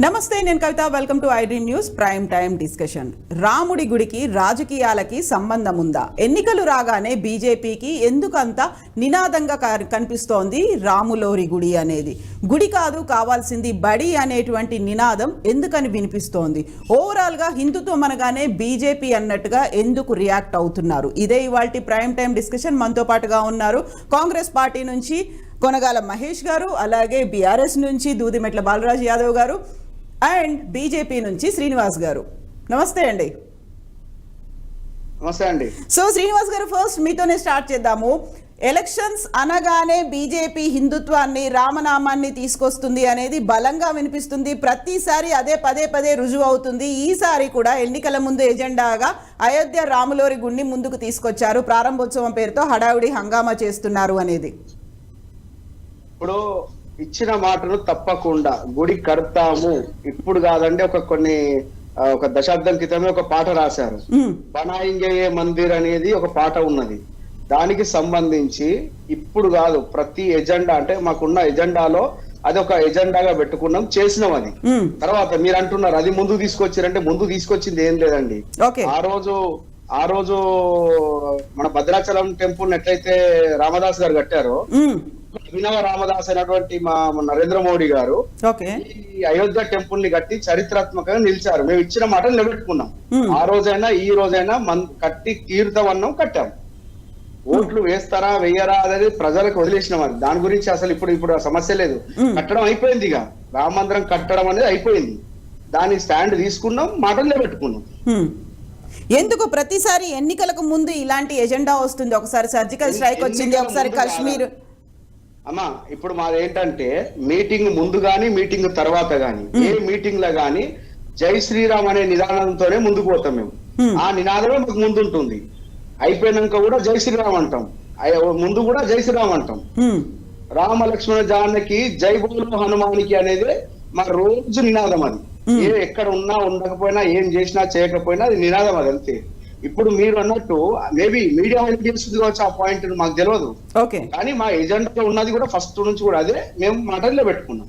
నమస్తే, నేను Kavitha. Welcome to iDream news prime time discussion. రాముడి గుడికి రాజకీయాలకి సంబంధం ఉందా? ఎన్నికలు రాగానే బీజేపీకి ఎందుకంత నినాదంగా కనిపిస్తోంది రాములోరి గుడి అనేది? గుడి కాదు, కావాల్సింది బడి అనేటువంటి నినాదం ఎందుకని వినిపిస్తోంది? ఓవరాల్గా హిందుత్వం అనగానే బీజేపీ అన్నట్టుగా ఎందుకు రియాక్ట్ అవుతున్నారు? ఇదే ఇవాల్టి ప్రైమ్ టైమ్ డిస్కషన్. మనతో పాటుగా ఉన్నారు కాంగ్రెస్ పార్టీ నుంచి కొనగాల మహేష్ గారు, అలాగే బీఆర్ఎస్ నుంచి దూదిమెట్ల బాలరాజు యాదవ్ గారు, అండ్ బీజేపీ నుంచి శ్రీనివాస్ గారు. నమస్తే అండి. నమస్తే అండి. సో శ్రీనివాస్ గారు, ఫస్ట్ మీతోనే స్టార్ట్ చేద్దాము. ఎలక్షన్స్ అనగానే బీజేపీ హిందుత్వాన్ని, రామనామాన్ని తీసుకొస్తుంది అనేది బలంగా వినిపిస్తుంది. ప్రతిసారి అదే పదే పదే రుజువు అవుతుంది. ఈసారి కూడా ఎన్నికల ముందు ఎజెండాగా అయోధ్య రాములోరి గుడిని ముందుకు తీసుకొచ్చారు. ప్రారంభోత్సవం పేరుతో హడావుడి హంగామా చేస్తున్నారు అనేది. ఇప్పుడు ఇచ్చిన మాటను తప్పకుండా గుడి కడతాము. ఇప్పుడు కాదండి, ఒక దశాబ్దం క్రితమే ఒక పాట రాశారు. బనాయింగే మందిర్ అనేది ఒక పాట ఉన్నది. దానికి సంబంధించి ఇప్పుడు కాదు, ప్రతి ఎజెండా అంటే మాకున్న ఎజెండాలో అది ఒక ఎజెండాగా పెట్టుకున్నాం, చేసినాం. అది తర్వాత మీరు అంటున్నారు అది ముందు తీసుకొచ్చారంటే ముందు తీసుకొచ్చింది ఏం లేదండి. ఆ రోజు మన భద్రాచలం టెంపుల్ ఎట్లయితే రామదాస్ గారు కట్టారో, అభినవ రామదాస్ అయినటువంటి మా నరేంద్ర మోడీ గారు ఈ అయోధ్య టెంపుల్ ని కట్టి చరిత్రాత్మకంగా నిలిచారు. మేము ఇచ్చిన మాట నిలబెట్టుకున్నాం. ఆ రోజైనా ఈ రోజైనా కట్టి తీర్థవన్నం కట్టాం. ఓట్లు వేస్తారా వేయరా అనేది ప్రజలకు వదిలేసినాం. అది దాని గురించి అసలు ఇప్పుడు సమస్య లేదు. కట్టడం అయిపోయింది. ఇక రామ మందిరం కట్టడం అనేది అయిపోయింది. దాని స్టాండ్ తీసుకున్నాం, మాట నిలబెట్టుకున్నాం. ఎందుకు ప్రతిసారి ఎన్నికలకు ముందు ఇలాంటి ఎజెండా వస్తుంది? ఒకసారి సర్జికల్ స్ట్రైక్ వచ్చింది, ఒకసారి కాశ్మీర్. అమ్మా, ఇప్పుడు మాది ఏంటంటే మీటింగ్ ముందు గాని మీటింగ్ తర్వాత గాని ఏ మీటింగ్ లో గాని జై శ్రీరామ్ అనే నిదానంతోనే ముందుకు పోతాం మేము. ఆ నినాదమే మాకు ముందు ఉంటుంది. అయిపోయినాక కూడా జై శ్రీరామ్ అంటాం, ముందు కూడా జై శ్రీరామ్ అంటాం. రామ లక్ష్మణ జానకి జై బోలో హనుమానికి అనేది మా రోజు నినాదం. అది ఎక్కడ ఉన్నా ఉండకపోయినా ఏం చేసినా చేయకపోయినా అది నినాదం. అది అంతే. ఇప్పుడు మీరు అన్నట్టు మేబీ మీడియా చేస్తుంది కావచ్చు, ఆ పాయింట్ మాకు తెలియదు. కానీ మా ఎజెండాలో ఉన్నది కూడా ఫస్ట్ నుంచి కూడా అదే మేము మాటల్లో పెట్టుకున్నాం.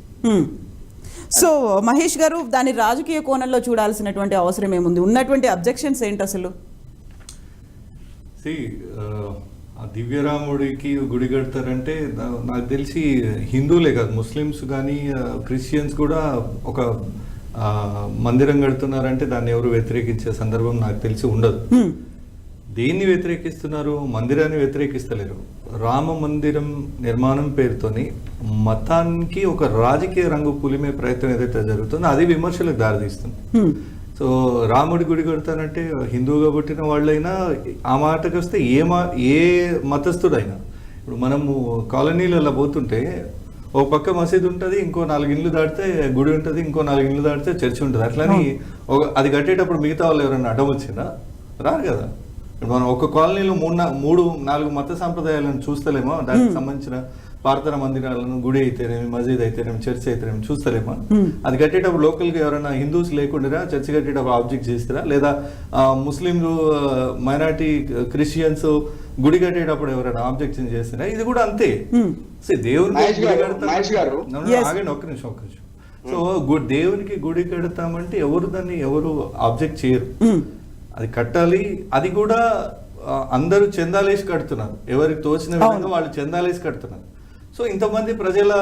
సో మహేష్ గారు, దాని రాజకీయ కోణంలో చూడాల్సినటువంటి అవసరం ఏముంది? ఉన్నటువంటి అబ్జెక్షన్స్ ఏంటి అసలు? దివ్యరాముడికి గుడి కడతారంటే నాకు తెలిసి హిందువులే కాదు, ముస్లిమ్స్ కానీ క్రిస్టియన్స్ కూడా ఒక మందిరం కడుతున్నారంటే దాన్ని ఎవరు వ్యతిరేకించే సందర్భం నాకు తెలిసి ఉండదు. దేన్ని వ్యతిరేకిస్తున్నారు? మందిరాన్ని వ్యతిరేకిస్తలేరు. రామ మందిరం నిర్మాణం పేరుతోని మతానికి ఒక రాజకీయ రంగు పులిమే ప్రయత్నం ఏదైతే జరుగుతుందో అది విమర్శలకు దారితీస్తుంది. సో రాముడి గుడి కడతానంటే హిందువుగా పుట్టిన వాళ్ళైనా, ఆ మాటకు వస్తే ఏ మతస్థుడైనా, ఇప్పుడు మనము కాలనీలలో పోతుంటే ఒక పక్క మసీదు ఉంటుంది, ఇంకో 4 ఇండ్లు దాటితే గుడి ఉంటుంది, ఇంకో 4 ఇండ్లు దాటితే చర్చి ఉంటుంది. అట్లని అది కట్టేటప్పుడు మిగతా వాళ్ళు ఎవరైనా అడ్డం వచ్చినా రారు కదా. మనం ఒక కాలనీలో 3-4 మత సాంప్రదాయాలను చూస్తలేమో, దానికి సంబంధించిన ప్రార్థన మందిరాలను, గుడి అయితేనేమి, మసీద్ అయితేనేమి, చర్చ్ అయితేనేమి చూస్తలేమా? అది కట్టేటప్పుడు లోకల్గా ఎవరైనా హిందూస్ లేకుండా చర్చ్ కట్టేటప్పుడు ఆబ్జెక్ట్ చేస్తారా? లేదా ముస్లింలు, మైనార్టీ, క్రిస్టియన్స్ గుడి కట్టేటప్పుడు ఎవరైనా ఆబ్జెక్షన్ చేస్తారా? ఇది కూడా అంతే. దేవునికి ఆగండి, ఒక్క నిమిషం. సో దేవునికి గుడి కడతామంటే ఎవరు ఆబ్జెక్ట్ చేయరు. అది కట్టాలి. అది కూడా అందరూ చందాలేసి కడుతున్నారు, ఎవరికి తోచిన విధంగా వాళ్ళు చందాలేసి కడుతున్నారు. సో ఇంతమంది ప్రజల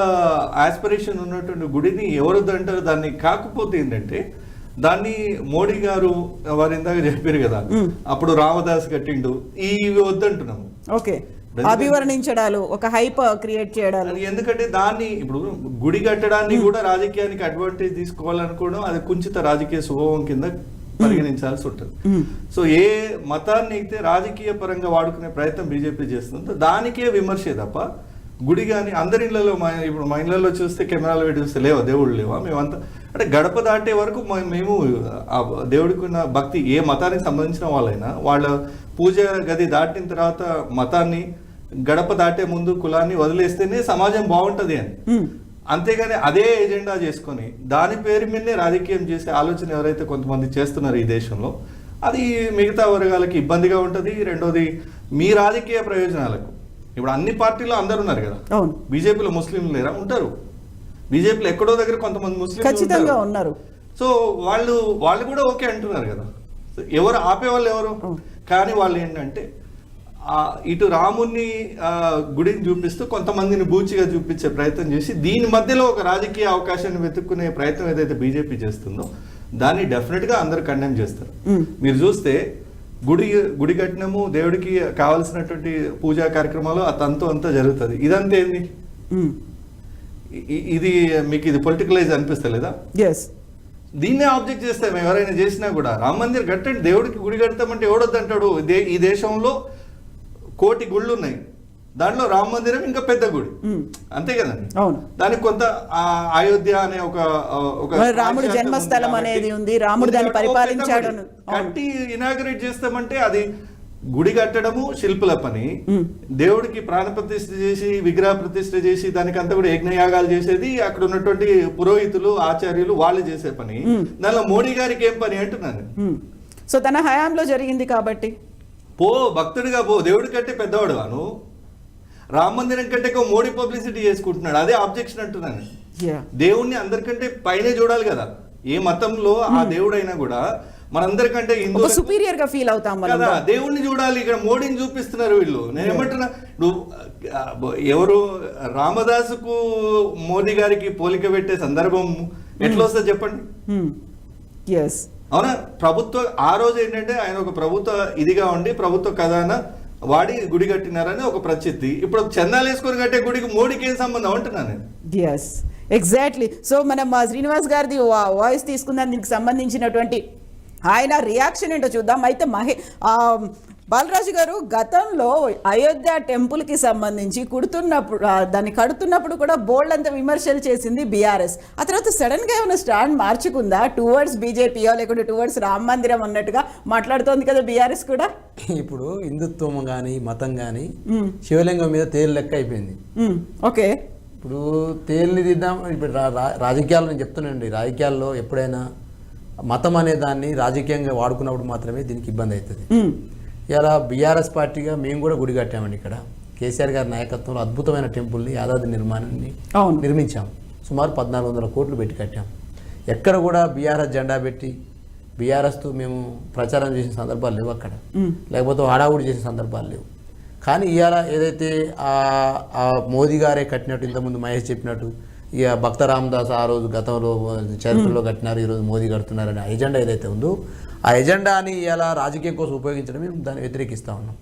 ఆస్పిరేషన్ ఉన్నటువంటి గుడిని ఎవరు అంటారు? దాన్ని కాకపోతే ఏంటంటే దాన్ని మోడీ గారు వారు ఇందాక చెప్పారు కదా, అప్పుడు రామదాస్ కట్టిండు, ఇవి వద్దంటున్నాము. అభివర్ణించడాలు, ఒక హైప్ క్రియేట్ చేయడాలు. ఎందుకంటే దాన్ని ఇప్పుడు గుడి కట్టడాన్ని కూడా రాజకీయానికి అడ్వాంటేజ్ తీసుకోవాలనుకోవడం అది కుంచిత రాజకీయ స్వభావం కింద పరిగణించాల్సి ఉంటుంది. సో ఏ మతాన్ని అయితే రాజకీయ పరంగా వాడుకునే ప్రయత్నం బీజేపీ చేస్తుందో దానికే విమర్శే తప్ప గుడి కానీ అందరి ఇళ్లలో, ఇప్పుడు మా ఇళ్లలో చూస్తే కెమెరాలు పెట్టి చూస్తే లేవా దేవుళ్ళు లేవా? మేమంతా అంటే గడప దాటే వరకు మేము దేవుడికి ఉన్న భక్తి, ఏ మతానికి సంబంధించిన వాళ్ళైనా వాళ్ళ పూజ గది దాటిన తర్వాత మతాన్ని, గడప దాటే ముందు కులాన్ని వదిలేస్తేనే సమాజం బాగుంటది అని. అంతేగాని అదే ఎజెండా చేసుకొని దాని పేరు మీదనే రాజకీయం చేసే ఆలోచన ఎవరైతే కొంతమంది చేస్తున్నారు ఈ దేశంలో, అది మిగతా వర్గాలకి ఇబ్బందిగా ఉంటుంది. రెండోది మీ రాజకీయ ప్రయోజనాలకు. ఇప్పుడు అన్ని పార్టీలో అందరు ఉన్నారు కదా, బీజేపీలో ముస్లింలు లేరా? ఉంటారు. బీజేపీలో ఎక్కడో దగ్గర కొంతమంది ముస్లింలు ఖచ్చితంగా ఉంటారు. ఉన్నారు. సో వాళ్ళు కూడా ఓకే అంటున్నారు కదా. సో ఎవరు ఆపేవాళ్ళు ఎవరు? కానీ వాళ్ళు ఏంటంటే ఇటు రాముని గుడిని చూపిస్తూ కొంతమందిని బూచిగా చూపించే ప్రయత్నం చేసి దీని మధ్యలో ఒక రాజకీయ అవకాశాన్ని వెతుక్కునే ప్రయత్నం ఏదైతే బీజేపీ చేస్తుందో దాన్ని డెఫినెట్ గా అందరు కండెమ్ చేస్తారు. మీరు చూస్తే గుడి కట్టినము, దేవుడికి కావాల్సినటువంటి పూజా కార్యక్రమాలు అంతా జరుగుతుంది. ఇదంతా ఏంది? ఇది మీకు ఇది పొలిటికలైజ్ అనిపిస్తలేదా? దీన్నే ఆబ్జెక్ట్ చేస్తే మేము ఎవరైనా చేసినా కూడా రామ మందిర్ కట్టండి, దేవుడికి గుడి కడతామంటే ఎవడొద్దు అంటాడు? ఈ దేశంలో 1 కోటి గుళ్ళు ఉన్నాయి, దాంట్లో రామ మందిరం ఇంకా పెద్ద గుడి, అంతే కదండి. దానికి కొంత అయోధ్య అనే ఒక రాముడి జన్మస్థలం అనేది ఉంది, రాముడు దాన్ని పరిపాలించాడు. కట్టి ఇనాగరేట్ చేస్తామంటే అది గుడి కట్టడము శిల్పుల పని, దేవుడికి ప్రాణ ప్రతిష్ఠ చేసి విగ్రహ ప్రతిష్ఠ చేసి దానికి అంతా కూడా యజ్ఞయాగాలు చేసేది అక్కడ ఉన్నటువంటి పురోహితులు ఆచార్యులు వాళ్ళు చేసే పని. దానిలో మోడీ గారికి ఏం పని అంటున్నాను. సో తన హయాంలో జరిగింది కాబట్టి భక్తుడిగా దేవుడి కంటే పెద్దవాడు అను, రామ మందిరం కంటే మోడీ పబ్లిసిటీ చేసుకుంటున్నాడు, అదే ఆబ్జెక్షన్ అంటున్నాను. దేవుణ్ణి అందరికంటే పైనే చూడాలి కదా. ఏ మతంలో ఆ దేవుడైనా కూడా మనందరికంటే సుపీరియర్ గా ఫీల్ అవుతాం కదా, దేవుణ్ణి చూడాలి. ఇక్కడ మోడీని చూపిస్తున్నారు వీళ్ళు. నేను ఏమంటున్నా, ఎవరు రామదాసుకు మోదీ గారికి పోలిక పెట్టే సందర్భం ఎట్లా వస్తుంది చెప్పండి? అవునా? ప్రభుత్వ ఆ రోజు ఏంటంటే ఆయన ఒక ప్రభుత్వ ఇదిగా ఉండి ప్రభుత్వ ఖజానా వాడి గుడి కట్టినారని ఒక ప్రసిద్ధి. ఇప్పుడు చందాలు వేసుకొని కట్టే గుడికి మోడీకి ఏం సంబంధం అంటున్నాను. ఎగ్జాక్ట్లీ. సో మనం శ్రీనివాస్ గారిది వాయిస్ తీసుకుందాం, దీనికి సంబంధించినటువంటి ఆయన రియాక్షన్ ఏంటో చూద్దాం. అయితే బాలరాజు గారు గతంలో అయోధ్య టెంపుల్కి సంబంధించి దాన్ని కడుతున్నప్పుడు కూడా బోల్డ్ అంత విమర్శలు చేసింది బీఆర్ఎస్. ఆ తర్వాత సడన్గా ఏమైనా స్టాండ్ మార్చుకుందా? టువర్డ్స్ బీజేపీయో లేకుంటే టువర్డ్స్ రామ మందిరం అన్నట్టుగా మాట్లాడుతోంది కదా బీఆర్ఎస్ కూడా. ఇప్పుడు హిందుత్వం కానీ మతం కానీ శివలింగం మీద తేలు లెక్క అయిపోయింది. ఓకే, ఇప్పుడు తేలిని దిద్దాం. ఇప్పుడు రాజకీయాల్లో నేను చెప్తున్నానండి, రాజకీయాల్లో ఎప్పుడైనా మతం అనే దాన్ని రాజకీయంగా వాడుకున్నప్పుడు మాత్రమే దీనికి ఇబ్బంది అవుతుంది. ఇలా బీఆర్ఎస్ పార్టీగా మేము కూడా గుడి కట్టామండి. ఇక్కడ కేసీఆర్ గారి నాయకత్వంలో అద్భుతమైన టెంపుల్ని యాదాద్రి నిర్మాణాన్ని నిర్మించాం. సుమారు 1400 కోట్లు పెట్టి కట్టాం. ఎక్కడ కూడా బీఆర్ఎస్ జెండా పెట్టి బీఆర్ఎస్తో మేము ప్రచారం చేసిన సందర్భాలు లేవు అక్కడ, లేకపోతే హడావుడి చేసిన సందర్భాలు లేవు. కానీ ఇవాళ ఏదైతే మోదీ గారే కట్టినట్టు, ఇంతకుముందు మహేష్ చెప్పినట్టు ఇక భక్త రామదాస్ ఆ రోజు గతంలో చరిత్రలో కట్టినారు, ఈరోజు మోదీ కడుతున్నారనే ఎజెండా ఏదైతే ఉందో ఆ ఎజెండాని ఇలా రాజకీయం కోసం ఉపయోగించడమే దాన్ని వ్యతిరేకిస్తూ ఉన్నాం.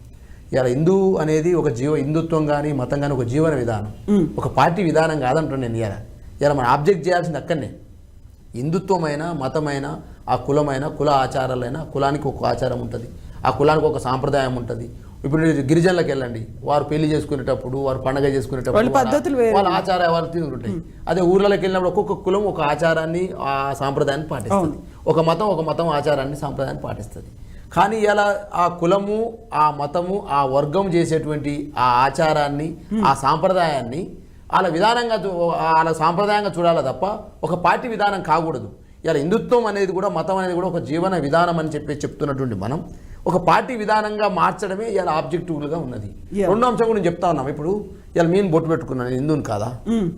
ఇలా హిందూ అనేది ఒక హిందుత్వం కానీ మతం కానీ ఒక జీవన విధానం, ఒక పార్టీ విధానం కాదంటున్నాను నేను. ఇలా మనం ఆబ్జెక్ట్ చేయాల్సింది అక్కడనే. హిందుత్వమైన మతమైన ఆ కులమైన కుల ఆచారాలైనా కులానికి ఒక ఆచారం ఉంటుంది, ఆ కులానికి ఒక సాంప్రదాయం ఉంటుంది. ఇప్పుడు గిరిజనులకు వెళ్ళండి, వారు పెళ్లి చేసుకునేటప్పుడు వారు పండగ చేసుకునేటప్పుడు వాళ్ళ ఆచారాలు ఉంటాయి. అదే ఊర్లలోకి వెళ్ళినప్పుడు ఒక్కొక్క కులం ఒక ఆచారాన్ని ఆ సాంప్రదాయాన్ని పాటిస్తుంది, ఒక మతం ఆచారాన్ని సాంప్రదాయాన్ని పాటిస్తుంది. కానీ ఇలా ఆ కులము ఆ మతము ఆ వర్గం చేసేటువంటి ఆ ఆచారాన్ని ఆ సాంప్రదాయాన్ని వాళ్ళ సాంప్రదాయంగా చూడాలి తప్ప ఒక పార్టీ విధానం కాకూడదు. ఇలా హిందుత్వం అనేది కూడా మతం అనేది కూడా ఒక జీవన విధానం అని చెప్తున్నటువంటి మనం ఒక పార్టీ విధానంగా మార్చడమే ఇలా ఆబ్జెక్టివ్గా ఉన్నది. రెండో అంశం కూడా నేను చెప్తా ఉన్నాం. ఇప్పుడు ఇలా నేను బొట్టు పెట్టుకున్నాను, నేను హిందువుని కాదా?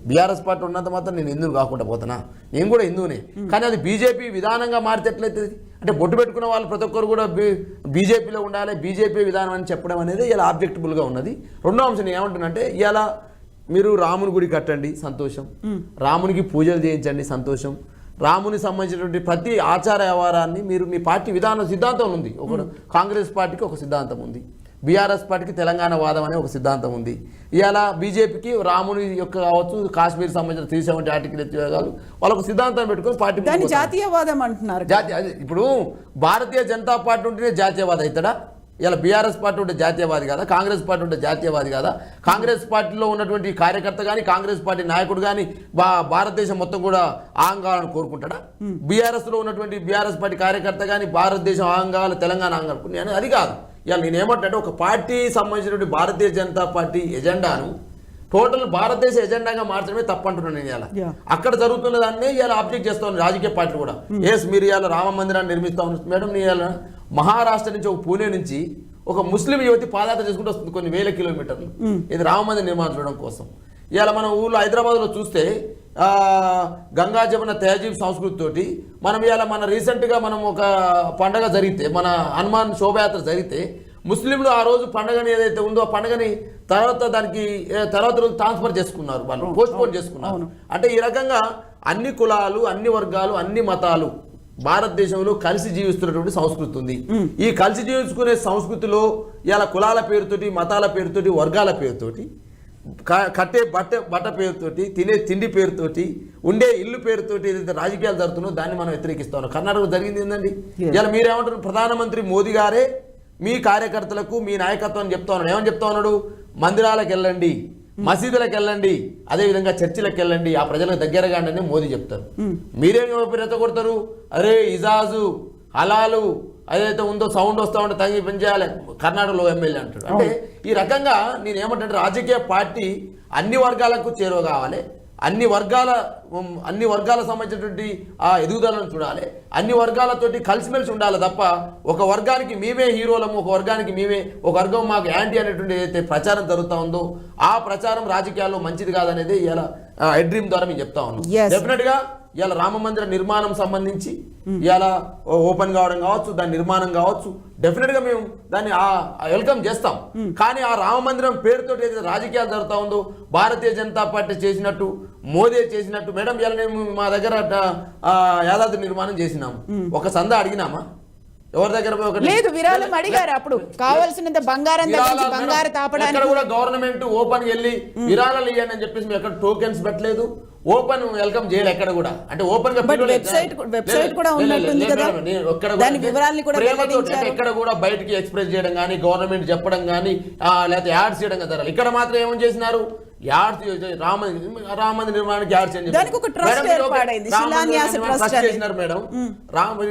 బీఆర్ఎస్ పార్టీ ఉన్నంత మాత్రం నేను హిందువుని కాకుండా పోతానా? నేను కూడా హిందువునే. కానీ అది బీజేపీ విధానంగా మారితే ఎట్లయితుంది అంటే బొట్టు పెట్టుకున్న వాళ్ళు ప్రతి ఒక్కరు కూడా బీజేపీలో ఉండాలి, బీజేపీ విధానం అని చెప్పడం అనేది ఇలా ఆబ్జెక్టిబుల్గా ఉన్నది. రెండో అంశం నేను ఏమంటున్నానంటే, ఇలా మీరు రాముని గుడి కట్టండి సంతోషం, రామునికి పూజలు చేయించండి సంతోషం, రాముని సంబంధించినటువంటి ప్రతి ఆచార వ్యవహారాన్ని మీరు మీ పార్టీ విధానం సిద్ధాంతం ఉంది. ఒక కాంగ్రెస్ పార్టీకి ఒక సిద్ధాంతం ఉంది, బీఆర్ఎస్ పార్టీకి తెలంగాణ వాదం అనే ఒక సిద్ధాంతం ఉంది. ఇవాళ బీజేపీకి రాముని యొక్క కావచ్చు కాశ్మీర్ సంబంధించిన 370 ఆర్టికల్ ఎత్తివేగాలు వాళ్ళకు సిద్ధాంతం పెట్టుకొని పార్టీ జాతీయవాదం అంటున్నారు. ఇప్పుడు భారతీయ జనతా పార్టీ ఉంటేనే జాతీయవాది అవుతాడా? ఇలా బీఆర్ఎస్ పార్టీ ఉంటే జాతీయవాది కాదా? కాంగ్రెస్ పార్టీ ఉంటే జాతీయవాది కాదా? కాంగ్రెస్ పార్టీలో ఉన్నటువంటి కార్యకర్త కానీ కాంగ్రెస్ పార్టీ నాయకుడు కానీ భారతదేశం మొత్తం కూడా ఆగం కావాలని కోరుకుంటాడా? బీఆర్ఎస్లో ఉన్నటువంటి బీఆర్ఎస్ పార్టీ కార్యకర్త కానీ భారతదేశం ఆగం కావాలి, తెలంగాణ ఆగం కావాలి, నేను అది కాదు. ఇలా నేనేమంటే ఒక పార్టీ సంబంధించినటువంటి భారతీయ జనతా పార్టీ ఎజెండాను టోటల్ భారతదేశ ఎజెండాగా మార్చడమే తప్పంటున్నాను నేను. ఇలా అక్కడ జరుగుతున్న దాన్నే ఇలా ఆబ్జెక్ట్ చేస్తాను రాజకీయ పార్టీలు కూడా. ఎస్ మీరు ఇలా రామ మందిరాన్ని నిర్మిస్తా ఉన్నారు మేడం, నీ ఇలా మహారాష్ట్ర నుంచి ఒక పూణే నుంచి ఒక ముస్లిం యువతి పాదయాత్ర చేసుకుంటూ వస్తుంది కొన్ని వేల కిలోమీటర్లు, ఇది రామ మందిర నిర్మాణం చూడడం కోసం. ఇవాళ మనం ఊళ్ళో హైదరాబాద్లో చూస్తే గంగా జమున తహజీబ్ సంస్కృతి తోటి మనం ఇవాళ మన రీసెంట్గా మనం ఒక పండగ జరిగితే మన హనుమాన్ శోభయాత్ర జరిగితే ముస్లింలు ఆ రోజు పండగని ఏదైతే ఉందో ఆ పండగని తర్వాత రోజు ట్రాన్స్ఫర్ చేసుకున్నారు, వాళ్ళు పోస్ట్పోన్ చేసుకున్నారు. అంటే ఈ రకంగా అన్ని కులాలు, అన్ని వర్గాలు, అన్ని మతాలు భారతదేశంలో కలిసి జీవిస్తున్నటువంటి సంస్కృతి ఉంది. ఈ కలిసి జీవించుకునే సంస్కృతిలో ఇలా కులాల పేరుతోటి, మతాల పేరుతోటి, వర్గాల పేరుతోటి, కట్టే బట్ట పేరుతోటి, తినే తిండి పేరుతోటి, ఉండే ఇల్లు పేరుతోటి ఏదైతే రాజకీయాలు జరుగుతున్నాయో దాన్ని మనం వ్యతిరేకిస్తాం. కర్ణాటకలో జరిగింది ఏంటండి? ఇలా మీరేమంటారు? ప్రధానమంత్రి మోదీ గారే మీ కార్యకర్తలకు మీ నాయకత్వాన్ని చెప్తా ఉన్నాడు. ఏమని చెప్తా ఉన్నాడు? మందిరాలకు వెళ్ళండి, మసీదులకు వెళ్ళండి, అదేవిధంగా చర్చిలకు వెళ్ళండి, ఆ ప్రజలకు దగ్గరగా అని మోదీ చెప్తారు. మీరేం రెచ్చగొడతారు? అరే ఇజాజు హలాలు ఏదైతే ఉందో సౌండ్ వస్తూ ఉంటే తగ్గి పెంచేయాలి కర్ణాటకలో ఎమ్మెల్యే అంటాడు. అంటే ఈ రకంగా నేనేమంటే రాజకీయ పార్టీ అన్ని వర్గాలకు చేరువ కావాలి, అన్ని వర్గాల సంబంధించినటువంటి ఆ ఎదుగుదలను చూడాలి, అన్ని వర్గాలతోటి కలిసిమెలిసి ఉండాలి తప్ప ఒక వర్గానికి మేమే హీరోలము, ఒక వర్గం మాకు యాంటీ అనేటువంటి ఏదైతే ప్రచారం జరుగుతూ ఉందో ఆ ప్రచారం రాజకీయాల్లో మంచిది కాదనేది ఇలా డ్రీమ్ ద్వారా మేము చెప్తా ఉన్నాం. డెఫినెట్ గా ఇలా రామ మందిర నిర్మాణం సంబంధించి ఇలా ఓపెన్ కావడం కావచ్చు, దాని నిర్మాణం కావచ్చు, డెఫినెట్ గా మేము దాన్ని వెల్కమ్ చేస్తాం. కానీ ఆ రామ మందిరం పేరుతో ఏదైతే రాజకీయాలు జరుగుతూ ఉందో భారతీయ జనతా పార్టీ చేసినట్టు, మోదీ చేసినట్టు, మేడం ఇలా మేము మా దగ్గర యాదాద్రి నిర్మాణం చేసినాము, ఒక సంద అడిగినామా? ఎవరి దగ్గర లేదు, విరాళం అడిగారు. అప్పుడు కావాల్సినంత బంగారం కూడా గవర్నమెంట్ ఓపెన్ వెళ్ళి విరాళాలు ఇవ్వండి అని చెప్పేసి మేము ఎక్కడ టోకెన్స్ పెట్టలేదు, ఓపెన్ వెల్కమ్ చేయాలి ఎక్కడ కూడా. అంటే ఓపెన్ గా ఎక్కడ కూడా బయటికి ఎక్స్ప్రెస్ చేయడం కానీ, గవర్నమెంట్ చెప్పడం కానీ, లేకపోతే యాడ్స్ చేయడం కదా. ఇక్కడ మాత్రం ఏమని చేసినారు? యాడ్స్ రామ మందిర నిర్మాణానికి యాడ్స్ చేసినారు మేడం.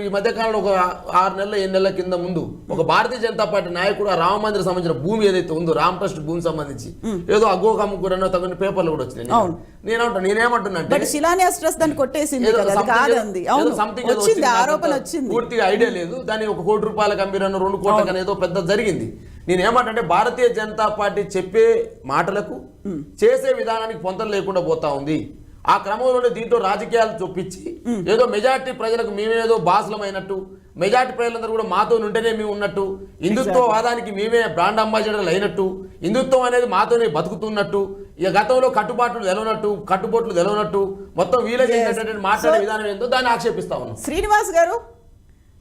ఈ మధ్య కాలంలో ఒక 6 నెలల 7 నెలల కింద ముందు ఒక భారతీయ జనతా పార్టీ నాయకుడు ఆ రామ మందిర సంబంధించిన భూమి ఏదైతే ఉందో రామ ట్రస్ట్ భూమి సంబంధించి ఏదో అగ్గోక అమ్ముకురనో తగిన పేపర్లు కూడా వచ్చినాయి. నేనేమంటున్నా పూర్తిగా ఐడియా లేదు. దాన్ని 1 కోటి రూపాయలకు అమ్మిరనో 2 కోట్లకు అనేదో పెద్ద జరిగింది. నేనేమంటే భారతీయ జనతా పార్టీ చెప్పే మాటలకు చేసే విధానానికి పొంతలు లేకుండా పోతా ఉంది. ఆ క్రమంలోనే దీంట్లో రాజకీయాలు చొప్పించి ఏదో మెజార్టీ ప్రజలకు మేమేదో బాసులమైనట్టు, మెజార్టీ ప్రజలందరూ కూడా మాతో ఉంటేనే మేము ఉన్నట్టు, హిందుత్వవాదానికి మేమే బ్రాండ్ అంబాసిడర్లు అయినట్టు, హిందుత్వం అనేది మాతోనే బతుకుతున్నట్టు, ఇక గతంలో కట్టుబాట్లు తెలవనట్టు మొత్తం వీళ్ళకి మాట్లాడే విధానం ఏందో దాన్ని ఆక్షేపిస్తా ఉన్నాం. శ్రీనివాస్ గారు,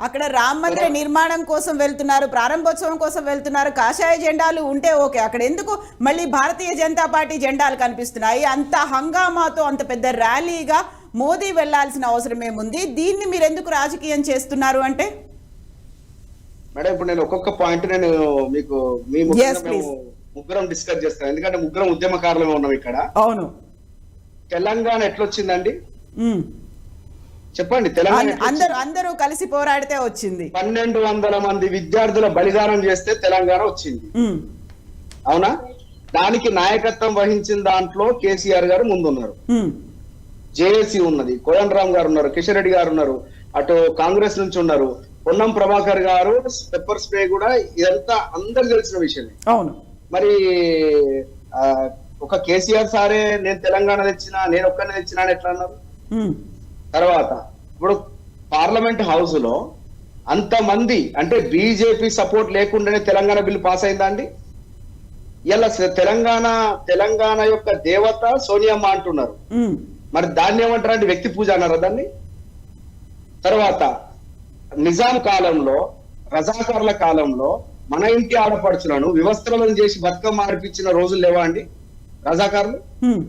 అక్కడ రామ మందిర నిర్మాణం కోసం వెళ్తున్నారు, ప్రారంభోత్సవం కోసం వెళ్తున్నారు, కాషాయ జెండాలు ఉంటే ఓకే, అక్కడ ఎందుకు మళ్ళీ భారతీయ జనతా పార్టీ జెండాలు కనిపిస్తున్నాయి? అంత హంగామాతో అంత పెద్ద ర్యాలీగా మోదీ వెళ్లాల్సిన అవసరం ఏముంది? దీన్ని మీరు ఎందుకు రాజకీయం చేస్తున్నారు అంటే? మేడం ఇప్పుడు నేను ఒక్కొక్క పాయింట్ నేను మీకు ముగ్గురం డిస్కస్ చేస్తాను, ఎందుకంటే ముగ్గురం ఉద్యమకారులుగా ఉన్నాం ఇక్కడ. అవును, తెలంగాణ ఎట్లొచ్చిందండి చెప్పండి? తెలంగాణ అందరూ కలిసి పోరాడితే వచ్చింది. 1200 మంది విద్యార్థుల బలిదానం చేస్తే తెలంగాణ వచ్చింది, అవునా? దానికి నాయకత్వం వహించిన దాంట్లో కేసీఆర్ గారు ముందున్నారు, జేఏసీ ఉన్నది, కోదండరామ్ గారు ఉన్నారు, కిషన్ రెడ్డి గారు ఉన్నారు, అటు కాంగ్రెస్ నుంచి ఉన్నారు, పొన్నం ప్రభాకర్ గారు, పెప్పర్ స్ప్రే కూడా, ఇదంతా అందరు తెలిసిన విషయమే. అవును, మరి ఒక కేసీఆర్ సారే నేను తెలంగాణ తెచ్చినా, నేను ఒక్కనే తెచ్చినా అని ఎట్లా అన్నారు? తర్వాత ఇప్పుడు పార్లమెంట్ హౌస్ లో అంతమంది అంటే బీజేపీ సపోర్ట్ లేకుండానే తెలంగాణ బిల్లు పాస్ అయిందా అండి? ఇలా తెలంగాణ యొక్క దేవత సోనియమ్మ అంటున్నారు, మరి దాన్ని ఏమంటారు అంటే వ్యక్తి పూజ అన్నారా దాన్ని? తర్వాత నిజాం కాలంలో, రజాకారుల కాలంలో మన ఇంటి ఆడపడుచులను వ్యవస్థలను చేసి బతుకమ్మ ఆడిపించిన రోజులు లేవా అండి రజాకారులు?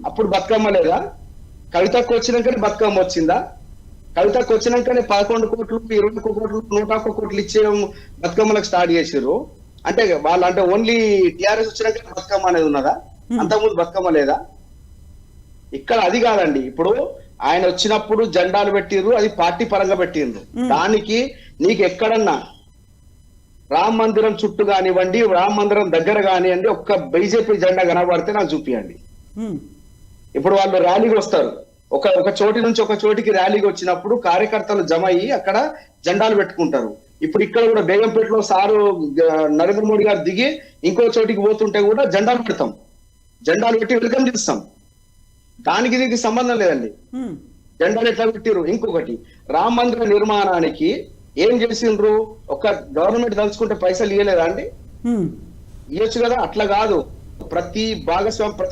అప్పుడు బతుకమ్మ లేదా? కవితకు వచ్చినాకనే బతుకమ్మ వచ్చిందా? కవితకు వచ్చినాకనే 11 కోట్లు, 21 కోట్లు, 101 కోట్లు ఇచ్చే బతుకమ్మలకు స్టార్ట్ చేసారు. అంటే వాళ్ళు అంటే ఓన్లీ టిఆర్ఎస్ వచ్చినాక బతుకమ్మ అనేది ఉన్నదా? అంతకుముందు బతుకమ్మ లేదా? ఇక్కడ అది కాదండి. ఇప్పుడు ఆయన వచ్చినప్పుడు జెండాలు పెట్టిర్రు, అది పార్టీ పరంగా పెట్టిండ్రు. దానికి నీకు ఎక్కడన్నా రామ మందిరం చుట్టూ కానివ్వండి, రామ మందిరం దగ్గర కానివ్వండి, ఒక్క బీజేపీ జెండా కనబడితే నాకు చూపియండి. ఇప్పుడు వాళ్ళు ర్యాలీకి వస్తారు, ఒక చోటి నుంచి ఒక చోటికి ర్యాలీకి వచ్చినప్పుడు కార్యకర్తలు జమ అయ్యి అక్కడ జెండాలు పెట్టుకుంటారు. ఇప్పుడు ఇక్కడ కూడా బేగంపేటలో సారు నరేంద్ర మోడీ గారు దిగి ఇంకో చోటికి పోతుంటే కూడా జెండాలు పెడతాం, జెండాలు పెట్టి వెల్కమ్ చేస్తాం. దానికి దీనికి సంబంధం లేదండి. ఉమ్, జెండాలు ఎట్లా పెట్టిరు. ఇంకొకటి, రామ మందిర నిర్మాణానికి ఏం చేసిండ్రు? ఒక గవర్నమెంట్ తలుచుకుంటే పైసలు ఇవ్వలేదా అండి? ఉమ్, ఇవ్వచ్చు కదా. అట్లా కాదు, ప్రతి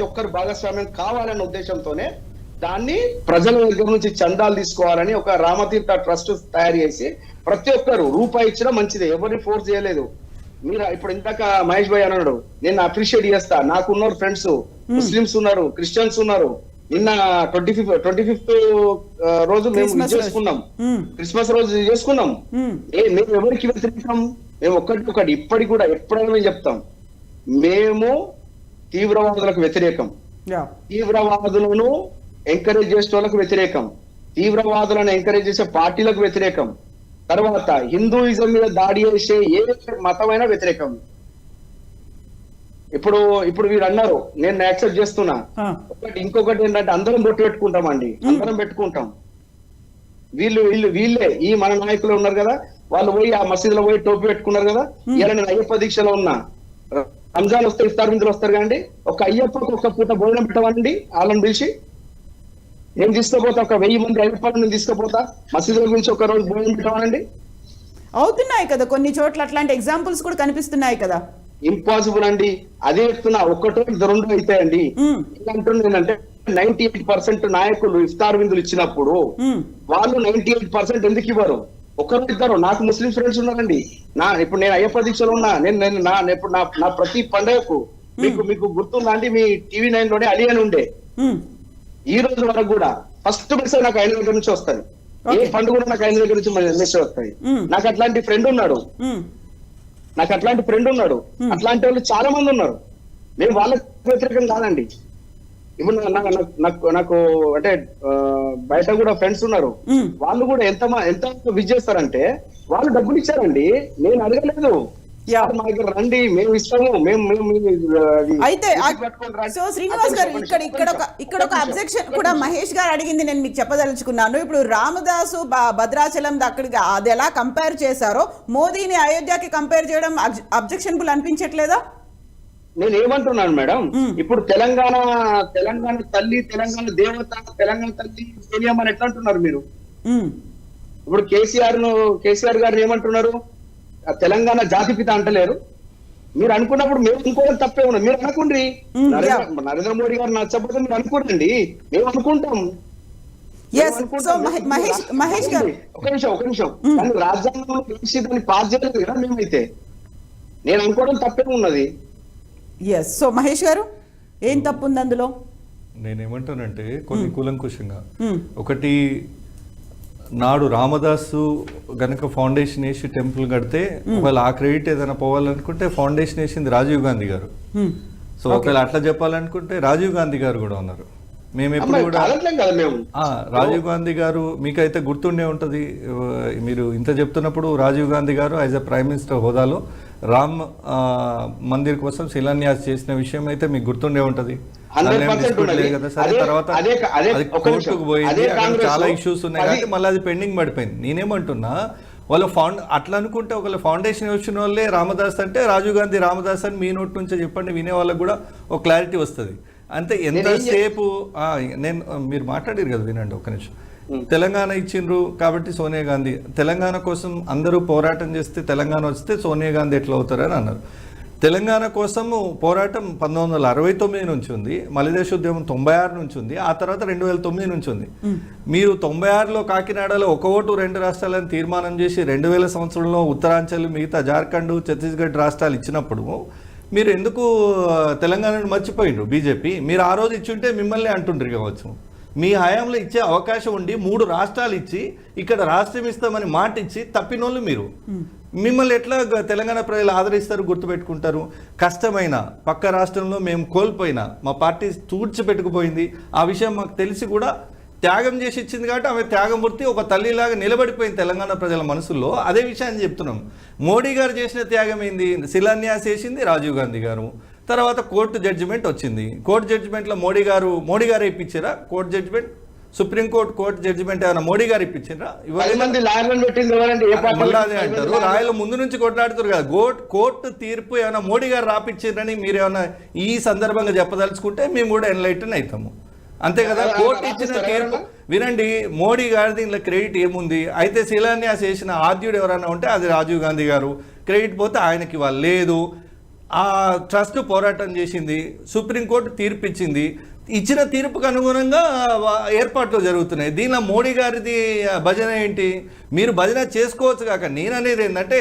ఒక్కరు భాగస్వామ్యం కావాలన్న ఉద్దేశంతోనే దాన్ని ప్రజల దగ్గర నుంచి చందాలు తీసుకోవాలని ఒక రామతీర్థ ట్రస్ట్ తయారు చేసి ప్రతి ఒక్కరు రూపాయి ఇచ్చినా మంచిదే, ఎవరిని ఫోర్స్ చేయలేదు. మీరు ఇప్పుడు ఇందాక మహేష్ భాయ్ అన్నాడు, నేను అప్రిషియేట్ చేస్తా, నాకు ఉన్నారు ఫ్రెండ్స్, ముస్లిమ్స్ ఉన్నారు, క్రిస్టియన్స్ ఉన్నారు. నిన్న 25th రోజు మేము క్రిస్మస్ రోజు. చేసుకున్నాం, ఉమ్, క్రిస్మస్ రోజు చేసుకున్నాం. ఉమ్, మేము ఎవరికి వ్యతిరేకం? మేము ఒకటి ఇప్పటికి కూడా ఎప్పుడైనా మేము చెప్తాం, మేము తీవ్రవాదులకు వ్యతిరేకం, యా, తీవ్రవాదులను ఎంకరేజ్ చేసే వాళ్ళకు వ్యతిరేకం, తీవ్రవాదులను ఎంకరేజ్ చేసే పార్టీలకు వ్యతిరేకం, తర్వాత హిందూయిజం మీద దాడి చేసే ఏ మతమైనా వ్యతిరేకం. ఇప్పుడు వీరు అన్నారు, నేను యాక్సెప్ట్ చేస్తున్నా. ఆ, ఇంకొకటి ఏంటంటే అందరం బొట్టు పెట్టుకుంటామండి, అందరం పెట్టుకుంటాం. వీళ్ళే ఈ మన నాయకులు ఉన్నారు కదా, వాళ్ళు పోయి ఆ మసీదులో పోయి టోపీ పెట్టుకున్నారు కదా. ఇలా నేను అయ్యప్ప దీక్షలో ఉన్నా, రంజాన్ వస్తే ఇఫ్తార్ విందులు వస్తారు కదండి, ఒక అయ్యప్పకు ఒక పూట భోజనం పెట్టవండి వాళ్ళని పిలిచి. నేను తీసుకుపోతా, ఒక 1000 మంది అయ్యప్పని నేను తీసుకుపోతా, మసీదుల గురించి ఒక రోజు భోజనం పెట్టవానండి. అవుతున్నాయి కదా కొన్ని చోట్ల, అట్లాంటి ఎగ్జాంపుల్స్ కూడా కనిపిస్తున్నాయి కదా. ఇంపాసిబుల్ అండి. అదే చెప్తున్నా, ఒకటో రెండు అవుతాయండి. ఉమ్, ఏంటంటే 98% నాయకులు ఇఫ్తార్ విందులు ఇచ్చినప్పుడు ఉమ్, వాళ్ళు 98% ఎందుకు ఇవ్వరు? ఒకరు ఇద్దరు. నాకు ముస్లిం ఫ్రెండ్స్ ఉన్నారండి. ఇప్పుడు నేను అయ్యప్ప దీక్షలో ఉన్నా. ఇప్పుడు నా ప్రతి పండుగకు మీకు గుర్తుందా అండి, మీ TV9 లోనే అలీ అని ఉండే. ఉమ్, ఈ రోజు వరకు కూడా ఫస్ట్ మెసేజ్ నాకు ఆయన దగ్గర నుంచి వస్తుంది. ఏ పండుగ కూడా నాకు ఆయన దగ్గర నుంచి మెసేజ్ వస్తుంది. నాకు అట్లాంటి ఫ్రెండ్ ఉన్నాడు, ఉమ్, అట్లాంటి వాళ్ళు చాలా మంది ఉన్నారు. మేము వాళ్ళకి వ్యతిరేకం కాదండి. ఇప్పుడు నాకు అంటే బయట కూడా ఫ్రెండ్స్ ఉన్నారు, ఉమ్. వాళ్ళు కూడా ఎంత విజ్ చేస్తారంటే వాళ్ళు డబ్బులు ఇచ్చారండి, నేను అడగలేదు. యా. మా దగ్గర రండి, మేము ఇస్తాము, అయితే సో శ్రీనివాస్ గారు ఇక్కడ ఒక అబ్జెక్షన్ కూడా మహేష్ గారు అడిగింది నేను మీకు చెప్పదలుచుకున్నాను. ఇప్పుడు రామదాసు భద్రాచలం అక్కడికి అది ఎలా కంపేర్ చేశారో మోదీని అయోధ్యకి కంపేర్ చేయడం అబ్జెక్షన్బుల్ అనిపించట్లేదా? నేను ఏమంటున్నాను మేడం, ఇప్పుడు తెలంగాణ తల్లి, తెలంగాణ దేవత, తెలంగాణ తల్లి స్టేడియం అని ఎట్లా అంటున్నారు మీరు? ఉమ్, ఇప్పుడు కేసీఆర్ గారు ఏమంటున్నారు? తెలంగాణ జాతిపిత అంటలేరు. మీరు అనుకున్నప్పుడు మేము అనుకోవడం తప్పే ఉన్నది. మీరు అనుకోండి, నరేంద్ర మోడీ గారు నచ్చకపోతే మీరు అనుకోండి, మేము అనుకుంటాం. మహేష్ గారు ఒక నిమిషం కానీ రాజ్యాంగంలో దాన్ని పాస్ చేయలేదు కదా మేమైతే. నేను అనుకోవడం తప్పే ఉన్నది. ఎస్. సో మహేష్ గారు ఏం తప్పు ఉంది అందులో? నేనేమంటానంటే కొన్ని కూలంకుషంగా, ఒకటి, నాడు రామదాసు గనక ఫౌండేషన్ వేసి టెంపుల్ కడితే ఒకవేళ ఆ క్రెడిట్ ఏదైనా పోవాలనుకుంటే ఫౌండేషన్ వేసింది రాజీవ్ గాంధీ గారు. సో ఒకవేళ అట్లా చెప్పాలనుకుంటే రాజీవ్ గాంధీ గారు కూడా ఉన్నారు. మేము ఎప్పుడు కూడా రాజీవ్ గాంధీ గారు మీకైతే గుర్తుండే ఉంటది, మీరు ఇంత చెప్తున్నప్పుడు రాజీవ్ గాంధీ గారు యాజ్ ఎ ప్రైమ్ మినిస్టర్ హోదాలో రామ్ మందిర్ కోసం శిలాన్యాస్ చేసిన విషయం అయితే మీకు గుర్తుండే ఉంటది. తర్వాత అది కోర్టుకు పోయింది, అక్కడ చాలా ఇష్యూస్ ఉన్నాయి కాబట్టి మళ్ళీ అది పెండింగ్ పడిపోయింది. నేనేమంటున్నా, వాళ్ళు అట్లా అనుకుంటే ఒకవేళ ఫౌండేషన్ వచ్చిన వాళ్ళే రామదాస్ అంటే రాజీవ్ గాంధీ రామదాస్ అని మీ నోటి నుంచే చెప్పండి, వినే వాళ్ళకి కూడా ఒక క్లారిటీ వస్తుంది. అంతే. ఎంతసేపు నేను మీరు మాట్లాడారు కదా, వినండి ఒక నిమిషం. తెలంగాణ ఇచ్చిండ్రు కాబట్టి సోనియా గాంధీ, తెలంగాణ కోసం అందరూ పోరాటం చేస్తే తెలంగాణ వస్తే సోనియా గాంధీ ఎట్లా అవుతారని అన్నారు. తెలంగాణ కోసము పోరాటం 1969 నుంచి ఉంది, మలిదేశ ఉద్యమం 96 నుంచి ఉంది, ఆ తర్వాత 2009 నుంచి ఉంది. మీరు 96లో కాకినాడలో ఒక ఓటు 2 రాష్ట్రాలను తీర్మానం చేసి 2000 సంవత్సరంలో ఉత్తరాంచల్, మిగతా జార్ఖండ్, ఛత్తీస్గఢ్ రాష్ట్రాలు ఇచ్చినప్పుడు మీరు ఎందుకు తెలంగాణను మర్చిపోయిండ్రు బీజేపీ? మీరు ఆ రోజు ఇచ్చుంటే మిమ్మల్ని అంటుండ్రు కావచ్చు. మీ హయాంలో ఇచ్చే అవకాశం ఉండి 3 రాష్ట్రాలు ఇచ్చి ఇక్కడ రాష్ట్రం ఇస్తామని మాట ఇచ్చి తప్పినోళ్ళు మీరు. మిమ్మల్ని ఎట్లా తెలంగాణ ప్రజలు ఆదరిస్తారు, గుర్తుపెట్టుకుంటారు? కష్టమైన పక్క రాష్ట్రంలో మేము కోల్పోయినా మా పార్టీ తూడ్చిపెట్టుకుపోయింది, ఆ విషయం మాకు తెలిసి కూడా త్యాగం చేసి ఇచ్చింది కాబట్టి ఆమె త్యాగమూర్తి ఒక తల్లిలాగా నిలబడిపోయింది తెలంగాణ ప్రజల మనసుల్లో. అదే విషయాన్ని చెప్తున్నాం. మోడీ గారు చేసిన త్యాగం ఏంది? శిలాన్యాస్ చేసింది రాజీవ్ గాంధీ గారు. తర్వాత కోర్టు జడ్జిమెంట్ వచ్చింది. కోర్టు జడ్జిమెంట్లో మోడీ గారు ఇప్పించారా court judgement? Supreme court court judgement ఏమైనా మోడీ గారు ఇప్పించారా? మళ్ళీ అదే అంటారు, రాయల ముందు నుంచి కొట్లాడుతారు కదా. కోర్టు తీర్పు ఏమైనా మోడీ గారు రాపిచ్చారని మీరు ఏమైనా ఈ సందర్భంగా చెప్పదలుచుకుంటే మేము కూడా ఎన్లైటన్ అవుతాము. అంతే కదా. కోర్టు ఇచ్చిన తీర్పు వినండి. మోడీ గారిది ఇంట్లో క్రెడిట్ ఏముంది? అయితే శిలాన్యాస చేసిన ఆద్యుడు ఎవరైనా ఉంటే అది రాజీవ్ గాంధీ గారు. క్రెడిట్ పోతే ఆయనకి ఇవ్వాలి. లేదు, ఆ ట్రస్ట్ పోరాటం చేసింది, సుప్రీంకోర్టు తీర్పు ఇచ్చింది, ఇచ్చిన తీర్పుకు అనుగుణంగా ఏర్పాట్లు జరుగుతున్నాయి. దీనిలో మోడీ గారిది భజన ఏంటి? మీరు భజన చేసుకోవచ్చు కాక, నేను అనేది ఏంటంటే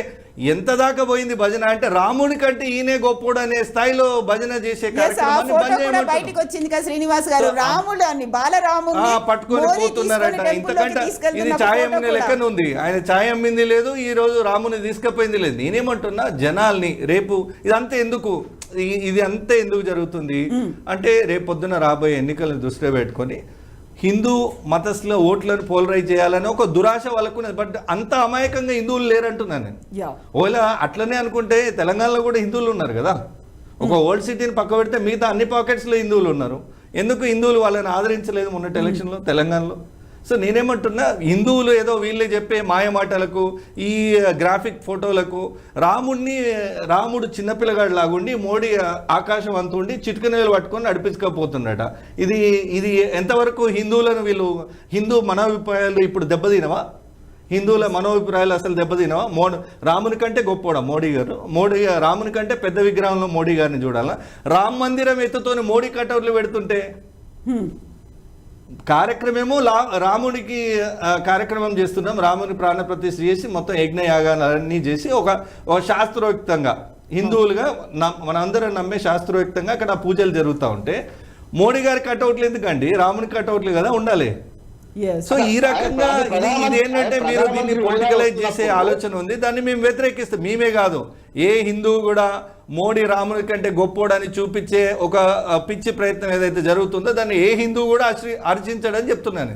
ఎంత దాకా పోయింది భజన అంటే రాముడి కంటే ఈయనే గొప్పోడు అనే స్థాయిలో భజన చేసే కార్యక్రమాన్ని బంద్ చేయమంటారు. బయటకు వచ్చింది కదా శ్రీనివాస్ గారు, రాముడు బాలరాముడు పట్టుకొని పోతున్నారట. ఇంతకంటే ఇది ఛాయ్ అమ్మిన లెక్కన ఉంది. ఆయన ఛాయ్ అమ్మింది లేదు, ఈ రోజు రాముని తీసుకుపోయింది లేదు. నేనేమంటున్నా, జనాల్ని రేపు ఇదంతా ఎందుకు, ఇది అంతా ఎందుకు జరుగుతుంది అంటే రేపు పొద్దున రాబోయే ఎన్నికలను దృష్టిలో పెట్టుకొని హిందూ మతస్థుల ఓట్లను పోలరైజ్ చేయాలని ఒక దురాశ వాళ్ళకున్నది. బట్ అంత అమాయకంగా హిందువులు లేరంటున్నాను నేను. ఒకవేళ అట్లనే అనుకుంటే తెలంగాణలో కూడా హిందువులు ఉన్నారు కదా. ఒక ఓల్డ్ సిటీని పక్క పెడితే మిగతా అన్ని పాకెట్స్లో హిందువులు ఉన్నారు. ఎందుకు హిందువులు వాళ్ళని ఆదరించలేదు మొన్నటి ఎలక్షన్లో తెలంగాణలో? సో నేనేమంటున్నా, హిందువులు ఏదో వీళ్ళే చెప్పే మాయ మాటలకు, ఈ గ్రాఫిక్ ఫోటోలకు రాముడు చిన్నపిల్లగాడు లాగుండి మోడీ ఆకాశం అంతుండి చిటికనేలు పట్టుకొని నడిపించకపోతున్నాడట. ఇది ఎంతవరకు హిందువులను వీళ్ళు హిందూ మనోభిప్రాయాలు ఇప్పుడు దెబ్బతినవా? హిందువుల మనోభిప్రాయాలు అసలు దెబ్బతినవా? రాముని కంటే గొప్పోడా మోడీ గారు? రాముని కంటే పెద్ద విగ్రహంలో మోడీ గారిని చూడాలా? రామ మందిరం ఎత్తుతోని మోడీ కటౌట్లు పెడుతుంటే కార్యక్రమేమో రాముడికి కార్యక్రమం చేస్తున్నాం, రాముని ప్రాణప్రతిష్ఠ చేసి మొత్తం యజ్ఞయాగాలన్నీ చేసి ఒక శాస్త్రోక్తంగా హిందువులుగా మనందరం నమ్మే శాస్త్రోక్తంగా అక్కడ పూజలు జరుగుతూ ఉంటే మోడీ గారి కటౌట్లు ఎందుకండి? రాముని కటౌట్లు కదా ఉండాలి. సో ఈ రకంగా ఇది ఏంటంటే మీరు దీన్ని పొలిటికలైజ్ చేసే ఆలోచన ఉంది. దాన్ని మేము వ్యతిరేకిస్తాం. మేమే కాదు, ఏ హిందువు కూడా మోడీ రాముని కంటే గొప్పోడని చూపించే ఒక పిచ్చి ప్రయత్నం ఏదైతే జరుగుతుందో దాన్ని ఏ హిందువు కూడా అర్చించడని చెప్తున్నాను.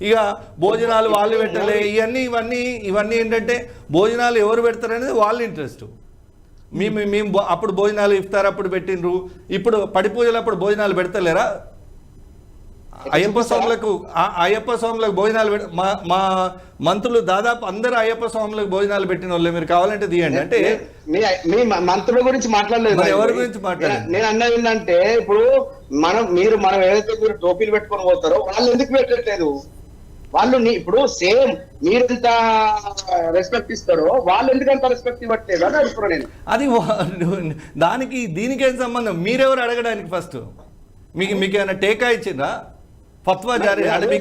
ఇక భోజనాలు వాళ్ళు పెట్టలే, ఇవన్నీ ఏంటంటే భోజనాలు ఎవరు పెడతారనేది వాళ్ళ ఇంట్రెస్ట్. మేము అప్పుడు భోజనాలు ఇఫ్తార్ అప్పుడు పెట్టిండ్రు, ఇప్పుడు పడి పూజలు అప్పుడు భోజనాలు పెడతలేరా? అయ్యప్ప స్వాములకు భోజనాలు మా మంత్రులు దాదాపు అందరూ అయ్యప్ప స్వాములకు భోజనాలు పెట్టిన వాళ్ళే. మీరు కావాలంటే తీయండి. అంటే మీ మంత్రుల గురించి మాట్లాడలేదు, ఎవరి గురించి మాట్లాడారు? నేను అన్నది ఏంటంటే ఇప్పుడు మనం ఏదైతే మీరు టోపీలు పెట్టుకొని పోతారో వాళ్ళు ఎందుకు పెట్టట్లేదు? వాళ్ళు ఇప్పుడు సేమ్ మీరు ఎంత రెస్పెక్ట్ ఇస్తారో వాళ్ళు ఎందుకంత రెస్పెక్ట్ ఇవ్వట్లేదు అని అడుగుతున్నాను నేను. అది దీనికేం సంబంధం? మీరెవరు అడగడానికి? ఫస్ట్ మీకు ఏమైనా టేకా ఇచ్చిందా? ఫత్వా జారీ అంటే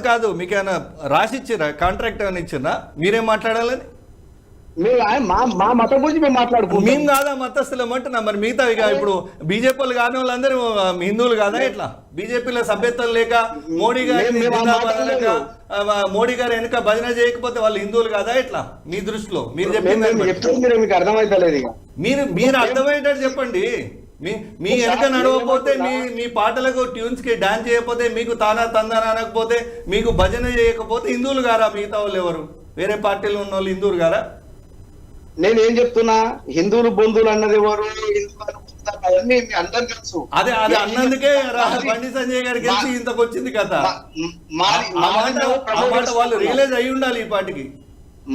కాదు మీకేమైనా రాసిచ్చిరా? కాంట్రాక్ట్ ఏమైనా ఇచ్చిందా? మీరేం మాట్లాడాలని? మా మతం గురించి మేము మాట్లాడుకుంటాం. మేము కాదా మతస్థులం అంటున్నా. మరి మిగతా ఇప్పుడు బీజేపీలు కాని వాళ్ళందరూ హిందువులు కాదా? ఎట్లా బీజేపీలో సభ్యత్వం లేక మోడీ గారు వెనుక భజన చేయకపోతే వాళ్ళు హిందువులు కాదా? ఎట్లా మీ దృష్టిలో? మీరు చెప్పింది మీకు అర్థమైతలేదు. మీరు అర్థమయ్యేటట్టు చెప్పండి. మీ వెనక నడవకపోతే మీ పాటలకు ట్యూన్స్ కి డాన్స్ చేయకపోతే, మీకు తానా తందాన అనకపోతే, మీకు భజన చేయకపోతే హిందువులు గారా? మిగతా వాళ్ళు ఎవరు? వేరే పార్టీలో ఉన్న వాళ్ళు హిందువులు గారా? నేనేం చెప్తున్నా, హిందువులు బంధువులు అన్నది ఎవరు? అవన్నీ అందరు తెలుసు. అదే అన్నందుకే బండి సంజయ్ గారు గెలిచి ఇంతకు వచ్చింది కదా. వాళ్ళు రియలైజ్ అయి ఉండాలి ఈ పార్టీకి.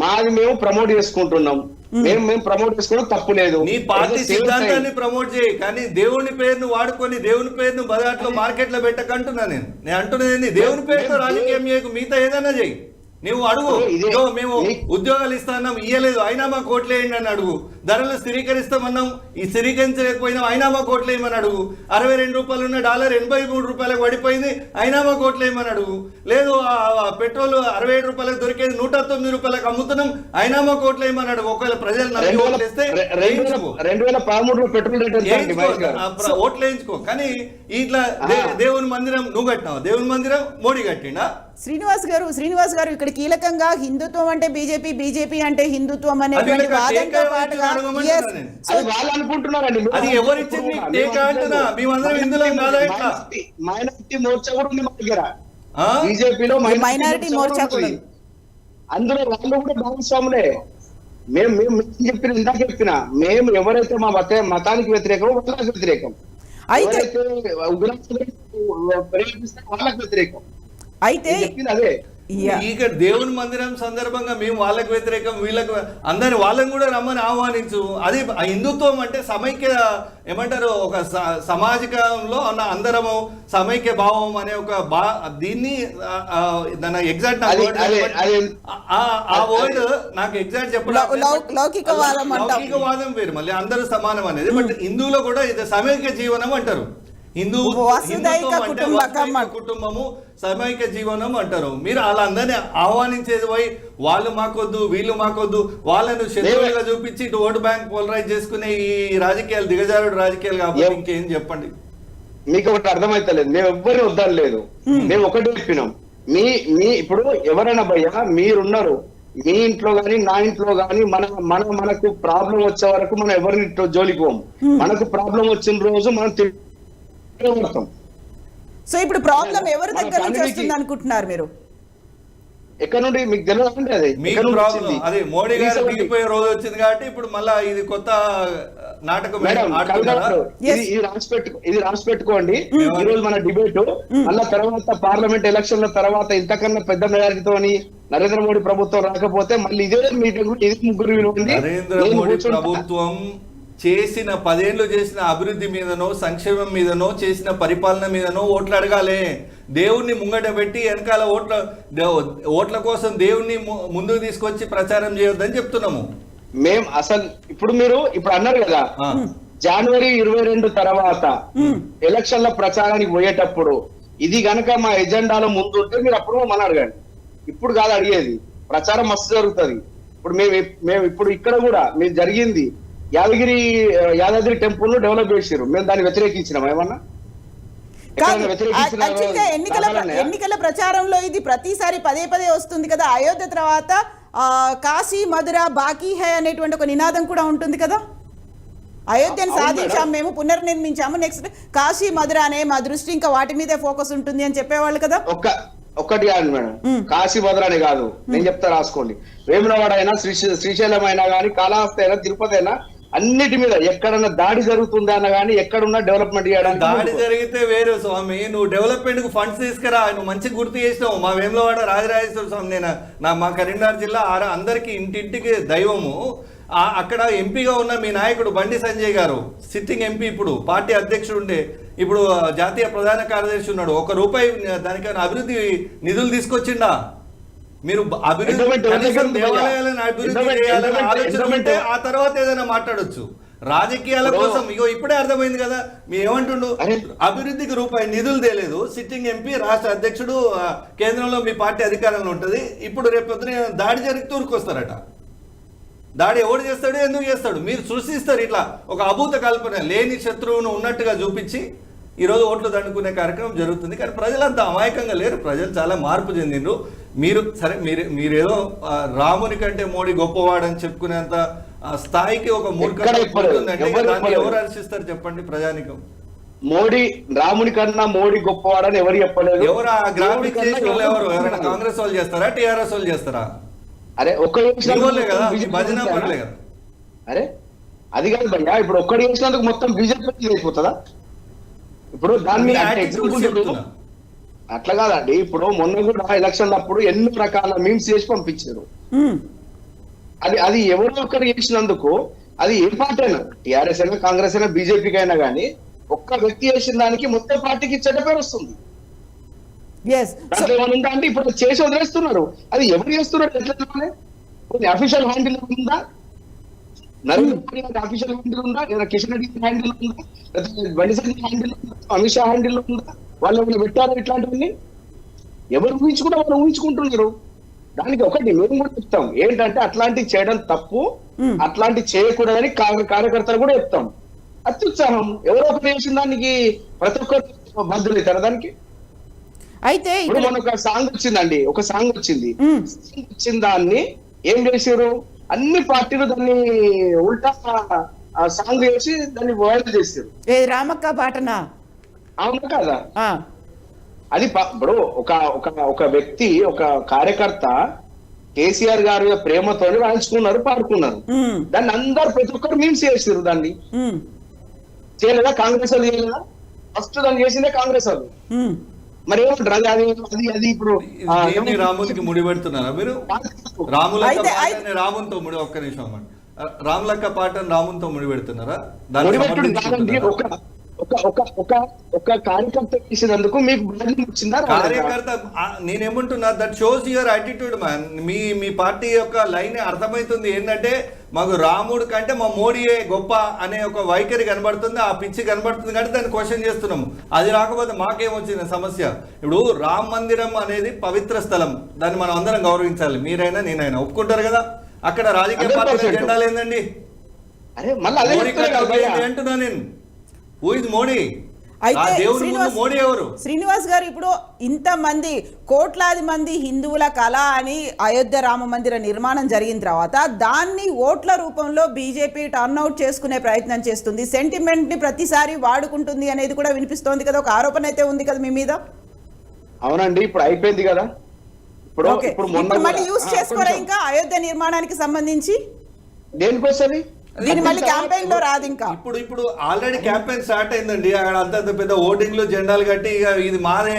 మాది మేము ప్రమోట్ చేసుకుంటున్నాం, మేము ప్రమోట్ చేసుకోవడం తప్పు లేదు. నీ పార్టీ సిద్ధాంతాన్ని ప్రమోట్ చేయి, కానీ దేవుని పేరును వాడుకొని దేవుని పేరును బజార్లో మార్కెట్ లో పెట్టకంటున్నా. నేను అంటున్నది దేవుని పేరుతో రాజకీయం చేయకు, మిగతా ఏదైనా చేయి. నువ్వు అడుగు, మేము ఉద్యోగాలు ఇస్తాన్నాం ఇయ్యలేదు అయినా మా కోట్లేయండి అని అడుగు. ధరలు స్థిరీకరిస్తామన్నాం, ఈ స్థిరీకరించలేకపోయినా అయినా మా కోట్లేయమని అడుగు. 62 రూపాయలు ఉన్న డాలర్ 83 రూపాయలకు పడిపోయింది, అయినా మా కోట్లేయమని అడుగు. లేదు పెట్రోల్ 67 రూపాయలకు దొరికేది 109 రూపాయలకు అమ్ముతున్నాం, అయినా మా కోట్లేయమని అడుగు. ఒకవేళ ప్రజలు నమ్మి ఓట్లేస్తే 2013 పెట్రోల్ ఓట్లు వేయించుకో. కానీ ఇట్లా దేవుని మందిరం నువ్వు కట్టినావు, దేవుని మందిరం మోడీ కట్టిండా? శ్రీనివాస్ గారు ఇక్కడ కీలకంగా హిందుత్వం అంటే బీజేపీ అంటే హిందుత్వం అనేటువంటి వాదంతో పాటుగా అది ఎవరిచ్చింది మేమందరం హిందువులం కాదా? ఇట్లా మైనారిటీ మోర్చా కూడా ఉంది మా దగ్గర, బీజేపీలో మైనారిటీ మోర్చా కూడా, అందులో వాళ్ళు కూడా భాగస్వాములే. మేము ఇందాక చెప్పిన మేము ఎవరైతే మా మతానికి వ్యతిరేకమో వాళ్ళకి వ్యతిరేకం, ఎవరైతే ఉగ్రవాదులకు వాళ్ళకి వ్యతిరేకం. అయితే ఇక దేవుని మందిరం సందర్భంగా మేము వాళ్ళకి వ్యతిరేకం వీళ్ళకి అందరిని వాళ్ళని కూడా రమ్మని ఆహ్వానించు. అది హిందుత్వం అంటే సమైక్య ఏమంటారు, ఒక సమాజికంలో ఉన్న అందరము సమైక్య భావం అనే ఒక దీన్ని దాని ఎగ్జాక్ట్ ఆ వర్డ్ నాకు ఎగ్జాక్ట్ చెప్పలేదు. లౌకికవాదం వేరు, మళ్ళీ అందరూ సమానం అనేది. బట్ హిందువులో కూడా ఇది సమైక్య జీవనం అంటారు. కుటుంబము సమైక్య జీవనం అంటారు. మీరు వాళ్ళందరినీ ఆహ్వానించేది పోయి వాళ్ళు మాకొద్దు వీళ్ళు మాకొద్దు వాళ్ళను శత్రువులుగా చూపించి ఇటు ఓటు బ్యాంక్ పోలరైజ్ చేసుకునే ఈ రాజకీయాలు దిగజారుడు రాజకీయాలు కాబట్టి ఇంకేం చెప్పండి. మీకు ఒకటి అర్థమైతలేదు, మేము ఎవ్వరిని వద్దలేదు, మేము ఒకటి చెప్పినాం. మీ ఇప్పుడు ఎవరైనా భయ్యా మీరున్నారు, మీ ఇంట్లో గాని నా ఇంట్లో గాని మనకు ప్రాబ్లం వచ్చే వరకు మనం ఎవరిని జోలికి పోము. మనకు ప్రాబ్లం వచ్చిన రోజు మనం సో ఇప్పుడు ప్రాబ్లం ఎవరి దగ్గర నుంచి వస్తుంది అనుకుంటున్నారు మీరు? ఎక్కడ నుండి మీకు తెలియదండి. అది మీకు ప్రాబ్లం అది మోడీ గారు దిగిపోయే రోజు వచ్చింది కాబట్టి ఇప్పుడు మళ్ళా ఇది కొత్త నాటకం. ఇది రాసి పెట్టుకోండి. ఈ రోజు మన డిబేట్ మళ్ళా తర్వాత పార్లమెంట్ ఎలక్షన్ల తర్వాత ఇంతకన్నా పెద్ద మెజారిటీతో నరేంద్ర మోడీ ప్రభుత్వం రాకపోతే మళ్ళీ ఇదే మీటింగ్ ఇది ముగ్గురు నరేంద్ర మోడీ ప్రభుత్వం చేసిన 10 ఏళ్ళు చేసిన అభివృద్ధి మీదనో సంక్షేమం మీదనో చేసిన పరిపాలన మీదనో ఓట్లు అడగాలి. దేవుణ్ణి ముంగట పెట్టి వెనకాల ఓట్ల కోసం దేవుణ్ణి ముందుకు తీసుకొచ్చి ప్రచారం చేయొద్దని చెప్తున్నాము మేము. అసలు మీరు అన్నారు కదా జనవరి 22 తర్వాత ఎలక్షన్ల ప్రచారానికి పోయేటప్పుడు ఇది గనక మా ఎజెండాలో ముందు ఉంటే మీరు అప్పుడు మన అడగండి. ఇప్పుడు కాదు అడిగేది, ప్రచారం మస్తు జరుగుతుంది. ఇప్పుడు మేము ఇప్పుడు ఇక్కడ కూడా మీరు జరిగింది యాదగిరి టెంపుల్ ను డెవలప్ చేసారు, మేము దాన్ని వ్యతిరేకించినాం ఏమన్నా? ఎన్నికల ప్రచారంలో ఇది ప్రతిసారి పదే వస్తుంది కదా. అయోధ్య తర్వాత కాశీ మధుర బాకీ హై అనేటువంటి ఒక నినాదం కూడా ఉంటుంది కదా. అయోధ్యను సాధించాము, మేము పునర్నిర్మించాము, నెక్స్ట్ కాశీ మధుర అనే మా దృష్టి ఇంకా వాటి మీదే ఫోకస్ ఉంటుంది అని చెప్పేవాళ్ళు కదా. ఒక్కటి కాదు మేడం, కాశీ మధుర అని కాదు, నేను చెప్తా రాసుకోండి. వేములవాడ అయినా శ్రీశైలం అయినా కానీ కాళహస్తి అయినా తిరుపతి అయినా అన్నిటి మీద ఎక్కడన్నా దాడి జరుగుతుందా అన్న కానీ ఎక్కడున్నా డెవలప్మెంట్ చేయడానికి. దాడి జరిగితే వేరు స్వామి, నువ్వు డెవలప్మెంట్ కు ఫండ్స్ తీసుకురా. నువ్వు మంచి గుర్తు చేసినావు. మా వేములవాడ రాజరాజేశ్వర స్వామి మా కరీంనగర్ జిల్లా అందరికి ఇంటింటికి దైవము. అక్కడ ఎంపీగా ఉన్న మీ నాయకుడు బండి సంజయ్ గారు సిట్టింగ్ ఎంపీ, ఇప్పుడు పార్టీ అధ్యక్షుడు ఉండే, ఇప్పుడు జాతీయ ప్రధాన కార్యదర్శి ఉన్నాడు. ₹1 దానికైనా అభివృద్ధి నిధులు తీసుకొచ్చిండా? మీరు దేవాలయాలను అభివృద్ధి చేయాలని ఆలోచన ఉంటే ఆ తర్వాత ఏదైనా మాట్లాడొచ్చు. రాజకీయాల కోసం ఇప్పుడే అర్థమైంది కదా. మీ ఏమంటుండు, అభివృద్ధికి రూపాయి నిధులు తేలేదు, సిట్టింగ్ ఎంపీ రాష్ట్ర అధ్యక్షుడు, కేంద్రంలో మీ పార్టీ అధికారంలో ఉంటది, ఇప్పుడు రేపొద్దున దాడి జరిగి తూరుకొస్తారట. దాడి ఎవడు చేస్తాడు, ఎందుకు చేస్తాడు? మీరు సృష్టిస్తారు ఇట్లా ఒక అభూత కల్పన, లేని శత్రువును ఉన్నట్టుగా చూపించి ఈరోజు ఓట్లు దండుకునే కార్యక్రమం జరుగుతుంది. కానీ ప్రజలంతా అమాయకంగా లేరు, ప్రజలు చాలా మార్పు చెందిండ్రు. మీరేదో రాముని కంటే మోడీ గొప్పవాడని చెప్పుకునేంత స్థాయికి ఒక మూర్ఖంగా ఎవరు హర్షిస్తారు చెప్పండి ప్రజానికం? రాముని కన్నా మోడీ గొప్పవాడని ఎవరు చెప్పలేదు. ఎవరు ఆ గ్రాఫిక్ చేసిన వాళ్ళు ఎవరైనా కాంగ్రెస్ వాళ్ళు చేస్తారా, టీఆర్ఎస్ వాళ్ళు చేస్తారా? అరే కదా భజన పడలే కదా. అరే అది కాదు భయ్యా, ఇప్పుడు ఒక్కడి చేసినందుకు మొత్తం బీజేపీ అయిపోతుందా? ఇప్పుడు దాన్ని అట్లా కాదండి. ఇప్పుడు మొన్న కూడా ఎలక్షన్ అప్పుడు ఎన్నో రకాల మీమ్స్ చేసి పంపించారు. అది ఎవరో ఒక్కరు చేసినందుకు అది ఏ పార్టీ అయినా, టీఆర్ఎస్ అయినా కాంగ్రెస్ అయినా బీజేపీకి అయినా కానీ ఒక్క వ్యక్తి చేసిన దానికి మొత్తం పార్టీకి చెడ్డ పేరు వస్తుంది. ఏమన్నా అంటే ఇప్పుడు చేసి వదిలేస్తున్నారు. అది ఎవరు చేస్తున్నారు ఎట్లా? అఫీషియల్ హ్యాండిల్ ఉందా? నరేంద్ర మోడీ గారి అఫీషియల్ హ్యాండిల్ ఉందా? లేదా కిషన్ రెడ్డి హ్యాండిల్ ఉందా? బండి సంజయ్ హ్యాండిల్ ఉందా? అమిత్ షా హ్యాండిల్ ఉందా? వాళ్ళు ఏమైనా పెట్టారు ఇట్లాంటివన్నీ? ఎవరు ఊహించుకుంటే వాళ్ళు ఊహించుకుంటున్నారు. దానికి ఒకటి మేము కూడా చెప్తాం ఏంటంటే అట్లాంటివి చేయడం తప్పు, అట్లాంటివి చేయకూడదని కార్యకర్తలు కూడా చెప్తాం. అత్యుత్సాహం ఎవరో ఒకటి చేసిన దానికి ప్రతి ఒక్కరు బద్దులు అవుతారు దానికి. అయితే మన ఒక సాంగ్ వచ్చిందండి, ఒక సాంగ్ వచ్చింది, వచ్చిన దాన్ని ఏం చేశారు అన్ని పార్టీలు దాన్ని ఉల్టా సాంగ్ చేసి దాన్ని వైరల్ చేశారు. రామక్క పాటనా? అవును కదా. అది ఇప్పుడు ఒక వ్యక్తి, ఒక కార్యకర్త కేసీఆర్ గారి ప్రేమతో రాయించుకున్నారు, పాడుకున్నారు. దాన్ని అందరు ప్రతి ఒక్కరు మీమ్స్ చేసారు. దాన్ని చేయలేదా? కాంగ్రెస్ వాళ్ళు చేయలేదా? ఫస్ట్ దాన్ని చేసిందే కాంగ్రెస్ వాళ్ళు. మరి ఏమంటారు అది ఇప్పుడు దేన్ని రామునికి ముడిపెడుతున్నారా మీరు? రాములక్క అయితే- పాటని రామునితో ఒక్క నిమిషం అన్నమాట. రాములక్క పాటని రామునితో ముడిపెడుతున్నారా? దానికి ముడిపెట్టుడు కాదండి. సమర్థించుకుంటున్నారా? ఒక కార్యకర్త చేసినందుకు మీకు బాధ్యత వచ్చిందా? కార్యకర్త నేనేమంటున్నా, that shows your attitude man. Me party యొక్క లైన్ అర్థమవుతుంది ఏంటంటే మాకు రాముడు కంటే మా మోడీయే గొప్ప అనే ఒక వైఖరి కనబడుతుంది, ఆ పిచ్చి కనబడుతుంది కాబట్టి దాన్ని క్వశ్చన్ చేస్తున్నాము. అది రాకపోతే మాకేమొచ్చింది సమస్య? ఇప్పుడు రామ మందిరం అనేది పవిత్ర స్థలం, దాన్ని మనం అందరం గౌరవించాలి. మీరైనా నేనైనా ఒప్పుకుంటారు కదా? అక్కడ రాజకీయ పార్టీ 100% జెండాలు ఏందండి? అరే మళ్ళీ అదే మోడీ చెప్తున్నా కదా భయ్యా. అంటున్నా నేను. Who is Modi? ఆ అయితే దేవుని ముందు మోడీ ఎవరు? శ్రీనివాస్ గారు, ఇప్పుడు ఇంతమంది కోట్లాది మంది హిందువుల కళ అని అయోధ్య రామ మందిర నిర్మాణం జరిగిన తర్వాత దాన్ని ఓట్ల రూపంలో బీజేపీ టర్న్అవుట్ చేసుకునే ప్రయత్నం చేస్తుంది, సెంటిమెంట్ ని ప్రతిసారి వాడుకుంటుంది అనేది కూడా వినిపిస్తోంది కదా, ఒక ఆరోపణ అయితే ఉంది కదా మీ మీద. అవునండి, ఇప్పుడు అయిపోయింది కదా. ఇప్పుడు ఓకే, ఇప్పుడు ఇప్పుడు మళ్ళీ మొన్న యూజ్ చేసుకోరా ఇంకా అయోధ్య నిర్మాణానికి సంబంధించి? దేనికోసది? దీని మళ్ళీ క్యాంపెయిన్ లో రాదు ఇంకా. ఇప్పుడు ఆల్రెడీ క్యాంపెయిన్ స్టార్ట్ అయిందండి. అక్కడ అంత పెద్ద ఓటింగ్లు జెండాలు కట్టి ఇక ఇది మాదే,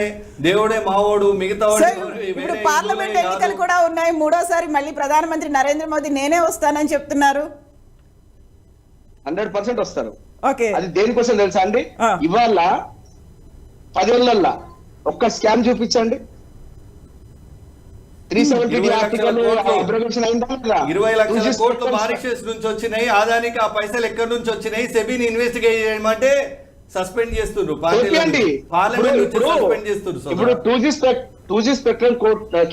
దేవుడే మావోడు, మిగతా సో ఇప్పుడు పార్లమెంట్ ఎన్నికలు కూడా ఉన్నాయి, మూడోసారి మళ్ళీ ప్రధానమంత్రి నరేంద్ర మోదీ నేనే వస్తానని చెప్తున్నారు. 100% వస్తారు. ఓకే, అది దేనికోసం తెలుసా అండి? ఆ. ఇవాళ 10 ఏళ్లల్లా ఒక్క స్కామ్ చూపించండి. 370 ఆర్టికల్ అబ్రగేషన్ అయిందా లేదా? 20 లక్షల Two G's కోట్లు పెట్టండి. మారిషస్ నుంచి వచ్చినాయి, ఆదానికి ఆ పైసలు ఎక్కడి నుంచి వచ్చినాయి, సెబీని ఇన్వెస్టిగేట్ చేయమంటే సస్పెండ్ చేస్తున్నారు, ఓకేండి. పార్లమెంట్ నుంచి ఇప్పుడు సస్పెండ్ చేస్తున్నారు. ఇప్పుడు 2G స్పెక్ట్రమ్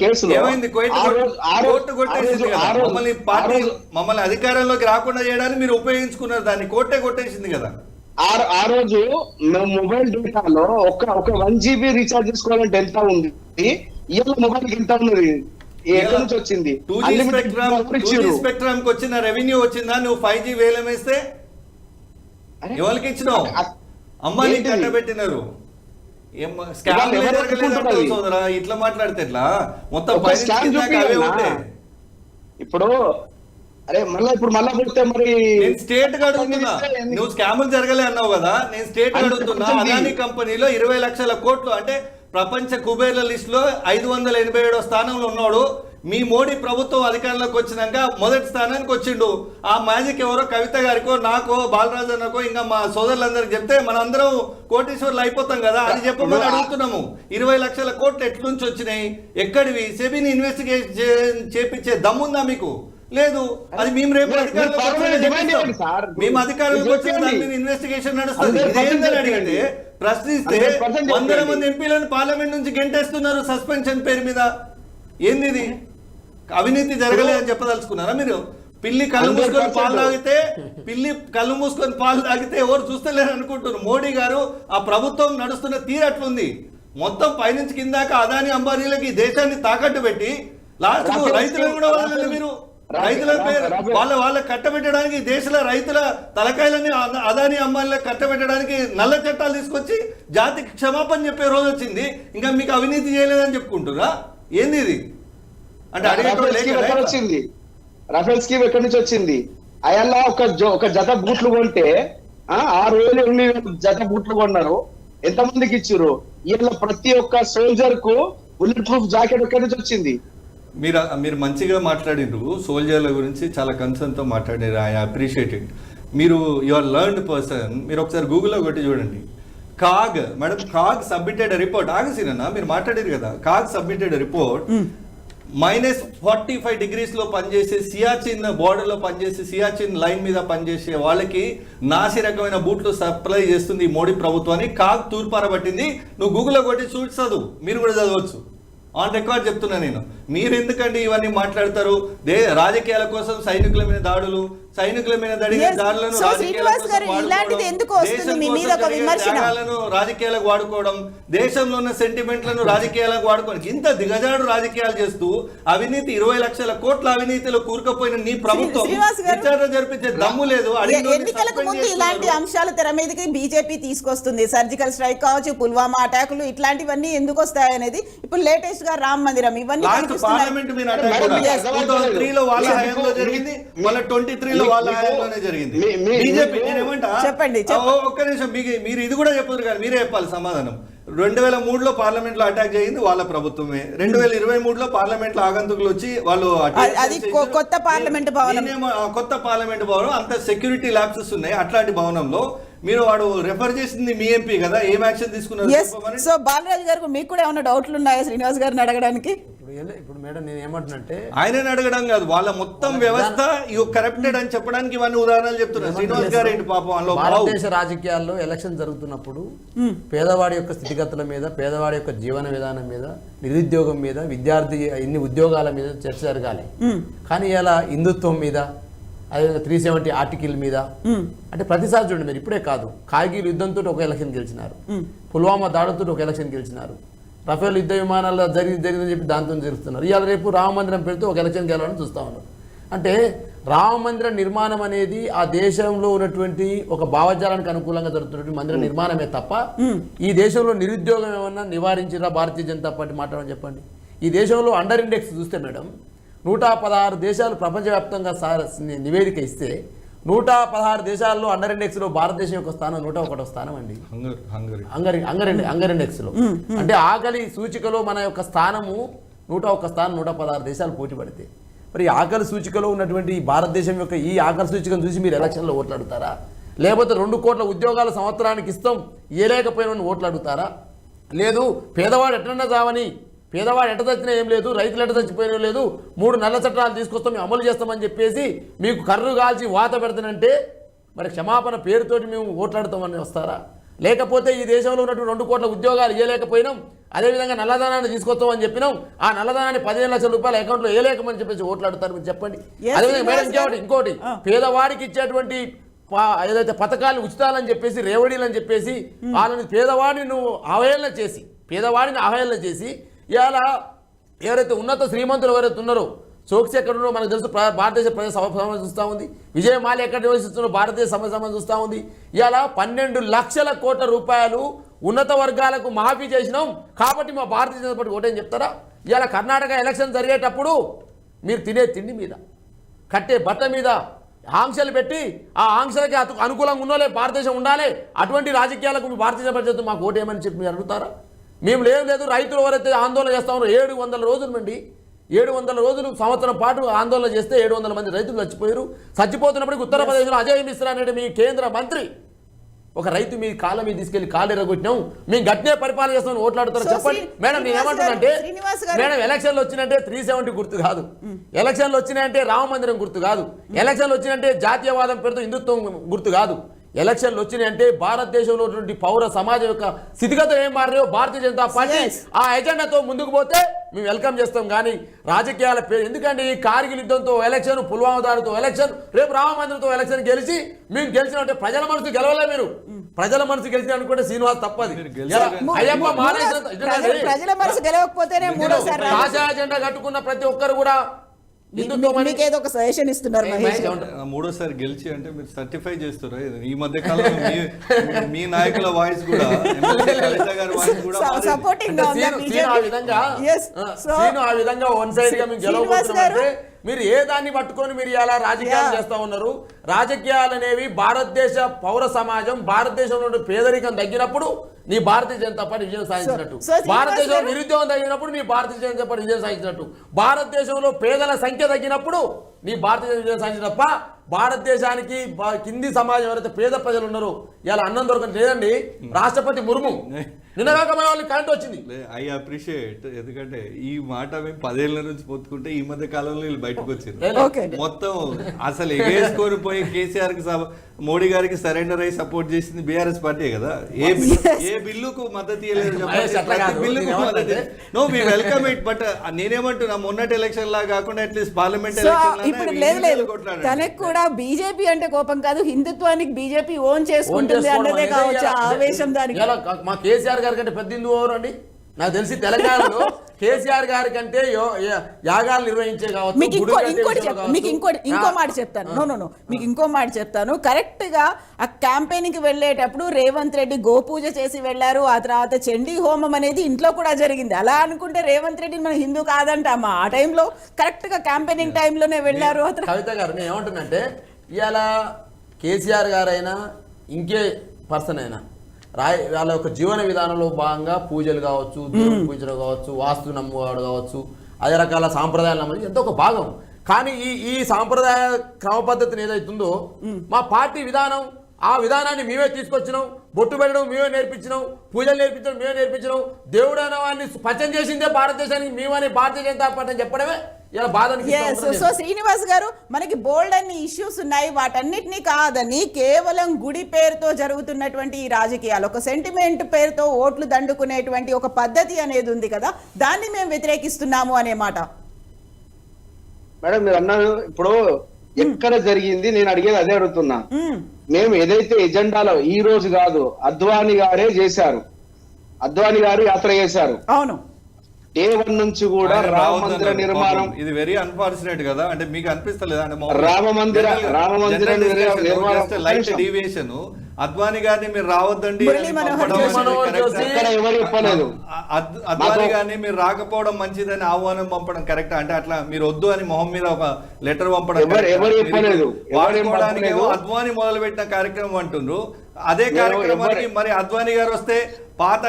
కేసులో ఏమైంది? కోర్టు కొట్టేసింది కదా మమ్మల్ని, పార్టీ మమ్మల్ని అధికారంలోకి రాకుండా చేయడానికి మీరు ఉపయోగించుకున్నారు దాన్ని, కోర్టే కొట్టేసింది కదా. ఆ రోజు మొబైల్ డేటాలో ఒక 1 GB రీఛార్జ్ చేసుకోవాలంటే ఎంత ఉంది, ఇవాళ మొబైల్ ఎంత ఉన్నది, ఎక్కడి నుంచి వచ్చింది? 2G స్పెక్ట్రమ్ కి వచ్చిన రెవెన్యూ వచ్చిందా? నువ్వు 5G వేలం వేస్తే ఎవరికి ఇచ్చినావు? అమ్మాయిని కట్టబెట్టినారు. స్కామ్ సోదరా, ఇట్లా మాట్లాడితే ఎట్లా? మొత్తం ఒక scam చూపియాలా? ఇప్పుడు అరే మళ్ళా పోతే మరి నేను స్టేట్ గా అడుగుతున్నా, నువ్వు స్కాములు జరగలే అన్నావు కదా, నేను స్టేట్ గా అడుగుతున్నా. అదాని కంపెనీలో 20 లక్షల కోట్లు అంటే ప్రపంచ కుబేర్ల లిస్ట్ లో 587వ స్థానంలో ఉన్నాడు. మీ మోడీ ప్రభుత్వం అధికారంలోకి వచ్చినాక మొదటి స్థానానికి వచ్చిండు. ఆ మ్యాజిక్ ఎవరో కవిత గారికో, నాకో, బాలరాజు అన్నకో, ఇంకా మా సోదరులందరికి చెప్తే మనందరం కోటీశ్వర్లు అయిపోతాం కదా, అది చెప్పమని అడుగుతున్నాము. 20 లక్షల కోట్లు ఎట్ల నుంచి వచ్చినాయి, ఎక్కడివి? సెబీని ఇన్వెస్టిగేట్ చేపించే దమ్ముందా మీకు? లేదు. అది మేము రేపు మేము అధికారంలోకి వచ్చిన దాని మీద ఇన్వెస్టిగేషన్ నడుస్తుంది. ఇదేందని అడిగితే ప్రశ్నిస్తే 100 మంది ఎంపీలను పార్లమెంట్ నుంచి గెంటేస్తున్నారు సస్పెన్షన్ పేరు మీద. ఏంది ఇది? అవినీతి జరగలేదని చెప్పదలుచుకున్నారా మీరు? పిల్లి కళ్ళు మూసుకొని పాలు తాగితే ఎవరు చూస్తలేరు అనుకుంటున్నారు. మోడీ గారు ఆ ప్రభుత్వం నడుస్తున్న తీరట్లుంది. మొత్తం పైనుంచి కిందాక అదాని అంబానీలకి దేశాన్ని తాకట్టు పెట్టి లాస్ట్ రైతులను కూడా వదలలేదు మీరు. రైతుల పేరు వాళ్ళ కట్టబెట్టడానికి, దేశంలో రైతుల తలకాయలని అదాని అంబానీలకు కట్టబెట్టడానికి నల్ల చట్టాలు తీసుకొచ్చి జాతికి క్షమాపణ చెప్పే రోజు వచ్చింది. ఇంకా మీకు అవినీతి చేయలేదని చెప్పుకుంటున్నా. ఏంది ఇది? అంటే వచ్చింది రఫేల్ స్కీమ్ ఎక్కడి నుంచి వచ్చింది? అయ్యల్లా ఒక జత బూట్లు కొంటే 6,800 జత బూట్లు కొన్నారు. ఎంతమందికి ఇచ్చారు? ఇలా ప్రతి ఒక్క సోల్జర్ కు బుల్లెట్ ప్రూఫ్ జాకెట్ ఎక్కడి నుంచి వచ్చింది? మీరు మంచిగా మాట్లాడినారు, సోల్జర్ల గురించి చాలా కన్సర్న్ తో మాట్లాడారు. I appreciate it. మీరు యువర్ లర్న్డ్ పర్సన్. మీరు ఒకసారి గూగుల్లో కొట్టి చూడండి. Madam CAG submitted report. ఆగసినా మీరు మాట్లాడారు కదా, కాగ్ సబ్మిటెడ్ రిపోర్ట్ -45 degrees లో పనిచేసే సియాచిన్ బోర్డర్ లో పనిచేసే సియాచిన్ లైన్ మీద పనిచేసే వాళ్ళకి నాసి రకమైన బూట్లు సప్లై చేస్తుంది ఈ మోడీ ప్రభుత్వాన్ని కాగ్ తూర్పారబట్టింది. నువ్వు గూగుల్లో కొట్టి చదువు, మీరు కూడా చదవచ్చు. ఆన్ రికార్డ్ చెప్తున్నా నేను. మీరు ఎందుకండి ఇవన్నీ మాట్లాడతారు? రాజకీయాల కోసం సైనికుల మీద దాడులు, సైనికుల మీద దాడులను రాజకీయాలకు వాడుకోవడం, దేశంలో ఉన్న సెంటిమెంట్లను రాజకీయాలకు వాడుకోవడం, ఇంత దిగజాడు రాజకీయాలు చేస్తూ అవినీతి 20 లక్షల కోట్ల అవినీతిలో కూరుకుపోయిన నీ ప్రభుత్వం విచారణ జరిపించే దమ్ము లేదు. ఎన్నికలకు ముందు ఇలాంటి అంశాలు తెర మీదకి బీజేపీ తీసుకొస్తుంది. సర్జికల్ స్ట్రైక్ కావచ్చు, పుల్వామా అటాకులు, ఇట్లాంటివన్నీ ఎందుకు వస్తాయి అనేది. ఇప్పుడు లేటెస్ట్ గా రామ మందిరం ఇవన్నీ పార్లమెంట్ మీద 2003 లో వాళ్ళ హయాంలో జరిగింది, మళ్ళీ 23 వాళ్ళ హయాంలోనే జరిగింది. బీజేపీ నేనేమంటా, చెప్పండి ఒక్క నిమిషం, మీరు ఇది కూడా చెప్పారు కానీ మీరే చెప్పాలి సమాధానం. 2003లో పార్లమెంట్ లో అటాక్ చేయింది వాళ్ళ ప్రభుత్వమే. 2023లో పార్లమెంట్ లో ఆగంతుకులు వచ్చి వాళ్ళు అది కొత్త పార్లమెంట్ భవనం, కొత్త పార్లమెంట్ భవనం అంత సెక్యూరిటీ ల్యాబ్సెస్ ఉన్నాయి. అట్లాంటి భవనంలో మీరు వాడు రెఫర్ చేసింది మీ ఎంపీ కదా, ఏం యాక్షన్ తీసుకున్నారు? సో బాలరాజు గారు మీకు కూడా ఏమైనా డౌట్లు ఉన్నాయా శ్రీనివాస్ గారిని అడగడానికి? ఇప్పుడు మేడం నేను ఏమంటున్నంటే ఆయనని అడగడం కాదు, వాళ్ళ మొత్తం వ్యవస్థ కరప్టెడ్ అని చెప్పడానికి ఇవన్నీ ఉదాహరణలు చెప్తున్నారు. శ్రీనివాస్ గారు ఏంటి పాపం భారతదేశ రాజకీయాల్లో ఎలక్షన్ జరుగుతున్నప్పుడు పేదవాడి యొక్క స్థితిగతుల మీద, పేదవాడి యొక్క జీవన విధానం మీద, నిరుద్యోగం మీద, విద్యార్థి ఇన్ని ఉద్యోగాల మీద చర్చ జరగాలి. కానీ ఇలా హిందుత్వం మీద, అదేవిధంగా 370 ఆర్టికల్ మీద, అంటే ప్రతిసారి చూడండి మీరు, ఇప్పుడే కాదు, కార్గిల్ యుద్ధంతో ఒక ఎలక్షన్ గెలిచినారు, పుల్వామా దాడులతో ఒక ఎలక్షన్ గెలిచినారు, రఫేల్ యుద్ధ విమానాల్లో జరిగిందని చెప్పి దాంతో జరుగుతున్నారు. ఇవాళ రేపు రామ మందిరం పెడితే ఒక ఎలక్షన్ గెలవాలని చూస్తూ ఉన్నారు. అంటే రామ మందిర నిర్మాణం అనేది ఆ దేశంలో ఉన్నటువంటి ఒక భావజాలానికి అనుకూలంగా జరుగుతున్నటువంటి మందిర నిర్మాణమే తప్ప ఈ దేశంలో నిరుద్యోగం ఏమన్నా నివారించిరా భారతీయ జనతా పార్టీ మాట్లాడమని చెప్పండి. ఈ దేశంలో అండర్ ఇండెక్స్ చూస్తే మేడం 116 దేశాలు ప్రపంచవ్యాప్తంగా నివేదిక ఇస్తే 116 దేశాల్లో అండర్ ఇండెక్స్ లో భారతదేశం యొక్క స్థానం 101వ స్థానం అండి. అంగర్ ఇండెక్స్ లో అంటే ఆకలి సూచికలో మన యొక్క స్థానము 101 స్థానం, 116 దేశాలు పోటీ పడితే మరి ఆకలి సూచికలో ఉన్నటువంటి భారతదేశం యొక్క ఈ ఆకలి సూచికను చూసి మీరు ఎలక్షన్లో ఓట్లు అడుగుతారా? లేకపోతే 2 కోట్ల ఉద్యోగాల సంవత్సరానికి ఇస్తాం ఏలేకపోయిన ఓట్లు అడుగుతారా? లేదు పేదవాడు ఎట్లన్నా చావని, పేదవాడు ఎట చచ్చినా ఏం లేదు, రైతులు ఎట చచ్చిపోయినా లేదు, 3 నల్ల చట్టాలు తీసుకొస్తాం, మేము అమలు చేస్తామని చెప్పేసి మీకు కర్రు కాల్చి వాత పెడతానంటే మరి క్షమాపణ పేరుతోటి మేము ఓట్లాడుతామని వస్తారా? లేకపోతే ఈ దేశంలో ఉన్నటువంటి 2 కోట్ల ఉద్యోగాలు ఇవ్వలేకపోయినాం, అదేవిధంగా నల్లధనాన్ని తీసుకొస్తామని చెప్పినాం, ఆ నల్లధనాన్ని 15 లక్షల రూపాయల అకౌంట్లో వేయలేకమని చెప్పేసి ఓట్లాడుతారు మీరు చెప్పండి. అదేవిధంగా మేడం ఇంకోటి పేదవాడికి ఇచ్చేటువంటి ఏదైతే పథకాలను ఉచితాలని చెప్పేసి, రేవడీలని చెప్పేసి వాళ్ళని పేదవాడిని నువ్వు పేదవాడిని అవహేళన చేసి ఇవాళ ఎవరైతే ఉన్నత శ్రీమంతులు ఎవరైతే ఉన్నారో, చోక్సి ఎక్కడ ఉన్నారో మనకు తెలుసు, భారతదేశ ప్రజా సమాజం చూస్తూ ఉంది, విజయమాలి ఎక్కడ నివసిస్తున్నారో భారతదేశ సమాజం చూస్తూ ఉంది. ఇవాళ 12 లక్షల కోట్ల రూపాయలు ఉన్నత వర్గాలకు మాఫీ చేసినాం కాబట్టి మా భారతీయ జనతా పార్టీ ఓటేం చెప్తారా? ఇవాళ కర్ణాటక ఎలక్షన్ జరిగేటప్పుడు మీరు తినే తిండి మీద, కట్టే బట్ట మీద ఆంక్షలు పెట్టి ఆ ఆంక్షలకి అనుకూలంగా ఉన్నోలే భారతదేశం ఉండాలి, అటువంటి రాజకీయాలకు మీ భారతీయ జనతా పార్టీ మాకు ఓటేయమని చెప్పి మీరు అడుగుతారా? మేము లేదు రైతులు ఎవరైతే ఆందోళన చేస్తా ఉన్నారో 700 రోజులు అండి, 700 రోజులు సంవత్సరం పాటు ఆందోళన చేస్తే 700 మంది రైతులు చచ్చిపోయారు. చచ్చిపోతున్నప్పటికీ ఉత్తరప్రదేశ్లో అజయ్ మిశ్రా అనే మీ కేంద్ర మంత్రి ఒక రైతు మీ కాళ్ళ మీద తీసుకెళ్లి కాళ్ళు ఎరగొట్టినాం, మేము గట్టినే పరిపాలన చేస్తామని ఓట్లాడుతారు చెప్పండి. మేడం నేను ఏమంటున్నానంటే, మేడం ఎలక్షన్లు వచ్చినంటే 370 గుర్తు కాదు, ఎలక్షన్లు వచ్చినాయంటే రామ మందిరం గుర్తు కాదు, ఎలక్షన్లు వచ్చినంటే జాతీయవాదం పేరుతో హిందుత్వం గుర్తు కాదు. ఎలక్షన్లు వచ్చినాయంటే భారతదేశంలో ఉన్నటువంటి పౌర సమాజం యొక్క స్థితిగతులు ఏం మారాయో భారతీయ జనతా పార్టీ ఆ ఎజెండాతో ముందుకు పోతే మేము వెల్కమ్ చేస్తాం. కానీ రాజకీయాల పేరు ఎందుకంటే ఈ కార్గిల్ యుద్ధంతో ఎలక్షన్, పుల్వామా దాడితో ఎలక్షన్, రేపు రామ మందిరంతో ఎలక్షన్ గెలిచి మేము గెలిచినంటే ప్రజల మనసు గెలవలే, మీరు ప్రజల మనసు గెలిచిన అనుకుంటే శ్రీనివాస్ తప్పది. ప్రజల మనసు గెలవకపోతేనే కాషాయ జెండా కట్టుకున్న ప్రతి ఒక్కరు కూడా ఏదో ఒక సజెషన్ ఇస్తున్నారు. మూడోసారి గెలిచి అంటే మీరు సర్టిఫై చేస్తారు. ఈ మధ్య కాలంలో మీ నాయకుల వాయిస్ కూడా ఆ విధంగా వన్ సైడ్ గా మేము గెలవబోతున్నామంటే మీరు ఏ దాన్ని పట్టుకొని మీరు ఇలా రాజకీయాలు చేస్తా ఉన్నారు? రాజకీయాలు అనేవి భారతదేశ పౌర సమాజం, భారతదేశంలో పేదరికం తగ్గినప్పుడు నీ భారతీయ జనతా పార్టీ విజయం సాధించినట్టు, భారతదేశంలో నిరుద్యోగం తగ్గినప్పుడు నీ భారతీయ జనతా పార్టీ విజయం సాధించినట్టు, భారతదేశంలో పేదల సంఖ్య తగ్గినప్పుడు నీ భారతీయ విజయం సాధించిన తప్ప భారతదేశానికి కింది సమాజం ఎవరైతే పేద ప్రజలు ఉన్నారో ఇలా అన్నం దొరకదు లేదండి. రాష్ట్రపతి ముర్ము నిన్నగాకమైన వాళ్ళు కరెంట్ వచ్చింది. ఐ అప్రిషియేట్, ఎందుకంటే ఈ మాట మేము 10 ఏళ్ల నుంచి పొత్తుకుంటే ఈ మధ్య కాలంలో వీళ్ళు బయటకు వచ్చారు. మొత్తం అసలు ఎగేసుకొని పోయి కేసీఆర్ కి మోడీ గారికి సరెండర్ అయ్యి సపోర్ట్ చేసింది బీఆర్ఎస్ పార్టీ కదా. ఏ బిల్లుకు మద్దతు ఇవ్వలేదు, బిల్లుకు మద్దతు. No we welcome it. But నేనేమంటున్నా, మొన్నటి ఎలక్షన్ లా కాకుండా అట్లీస్ట్ పార్లమెంట్ ఎలక్షన్ తనకు కూడా బీజేపీ అంటే కోపం కాదు, హిందుత్వానికి బీజేపీ ఓన్ చేసుకుంటుంది అన్నదే కావచ్చు ఆవేశం. దానికి మా కేసీఆర్ గారి కంటే పెద్ద హిందూ ఎవరు అండి? నాకు తెలిసి తెలంగాణలో కేసీఆర్ గారి కంటే యాగాలు నిర్వహించే కావచ్చు. మీకు ఇంకో మాట చెప్తాను. మీకు ఇంకో మాట చెప్తాను. కరెక్ట్ గా ఆ క్యాంపెయిన్ కి వెళ్ళేటప్పుడు రేవంత్ రెడ్డి గోపూజ చేసి వెళ్లారు. ఆ తర్వాత చండీ హోమం అనేది ఇంట్లో కూడా జరిగింది. అలా అనుకుంటే రేవంత్ రెడ్డి మన హిందూ కాదంటామా? ఆ టైంలో కరెక్ట్ గా క్యాంపెయినింగ్ టైంలోనే వెళ్ళారు. కవిత గారు నేను ఏమంటున్నంటే, ఇవాళ కేసీఆర్ గారైనా ఇంకే పర్సన్ అయినా వాళ్ళ యొక్క జీవన విధానంలో భాగంగా పూజలు కావచ్చు, దేవుని పూజలు కావచ్చు, వాస్తు నమ్మువాడు కావచ్చు, అదే రకాల సాంప్రదాయాలు నమ్మడం ఎంతో ఒక భాగం. కానీ ఈ సాంప్రదాయ క్రమ పద్ధతిని ఏదైతుందో మా పార్టీ విధానం, ఆ విధానాన్ని మేమే తీసుకొచ్చినాం, బొట్టు పెట్టడం మేమే నేర్పించినాం, పూజలు నేర్పించడం మేమే నేర్పించినాం, దేవుడు అనే వాడిని పరిచయం చేసిందే భారతదేశానికి మేమని భారతీయ జనతా పార్టీ అని చెప్పడమే ఇలా బాధని. సో శ్రీనివాస్ గారు, మనకి బోల్డ్ అన్ని ఇష్యూస్ ఉన్నాయి, వాటన్నిటినీ కాదని కేవలం గుడి పేరుతో జరుగుతున్నటువంటి ఈ రాజకీయాలు, ఒక సెంటిమెంట్ పేరుతో ఓట్లు దండుకునేటువంటి ఒక పద్ధతి అనేది ఉంది కదా, దాన్ని మేము వ్యతిరేకిస్తున్నాము అనే మాట. మేడం మీరు అన్నారు ఇప్పుడు ఎక్కడ జరిగింది, నేను అడిగేది అదే అడుగుతున్నా. మేము ఏదైతే ఎజెండాలో ఈ రోజు కాదు, అద్వానీ గారే చేశారు, అద్వానీ గారు యాత్ర చేశారు. అవును, డే 1 నుంచి కూడా రామ మందిర నిర్మాణం, ఇది వెరీ అన్ఫార్చునేట్ కదా. అంటే మీకు అనిపిస్తలేదా అంటే రామ మందిర నిర్మాణం లైట్ డీవియేషన్ అద్వానీ గారిని మీరు రావద్దండి ఇక్కడ ఎవరు చెప్పలేదు, అద్వానీ గారిని మీరు రాకపోవడం మంచిదని ఆహ్వానం పంపడం కరెక్ట్ అంటే అట్లా మీరు వద్దు అని మొహం మీద ఒక లెటర్ పంపడం ఎవరు చెప్పలేదు. వాడుకోవడానికి అద్వానీ మొదలు పెట్టిన కార్యక్రమం అంటుండ్రు. అదే కార్యక్రమానికి మరి అద్వానీ గారు వస్తే పాత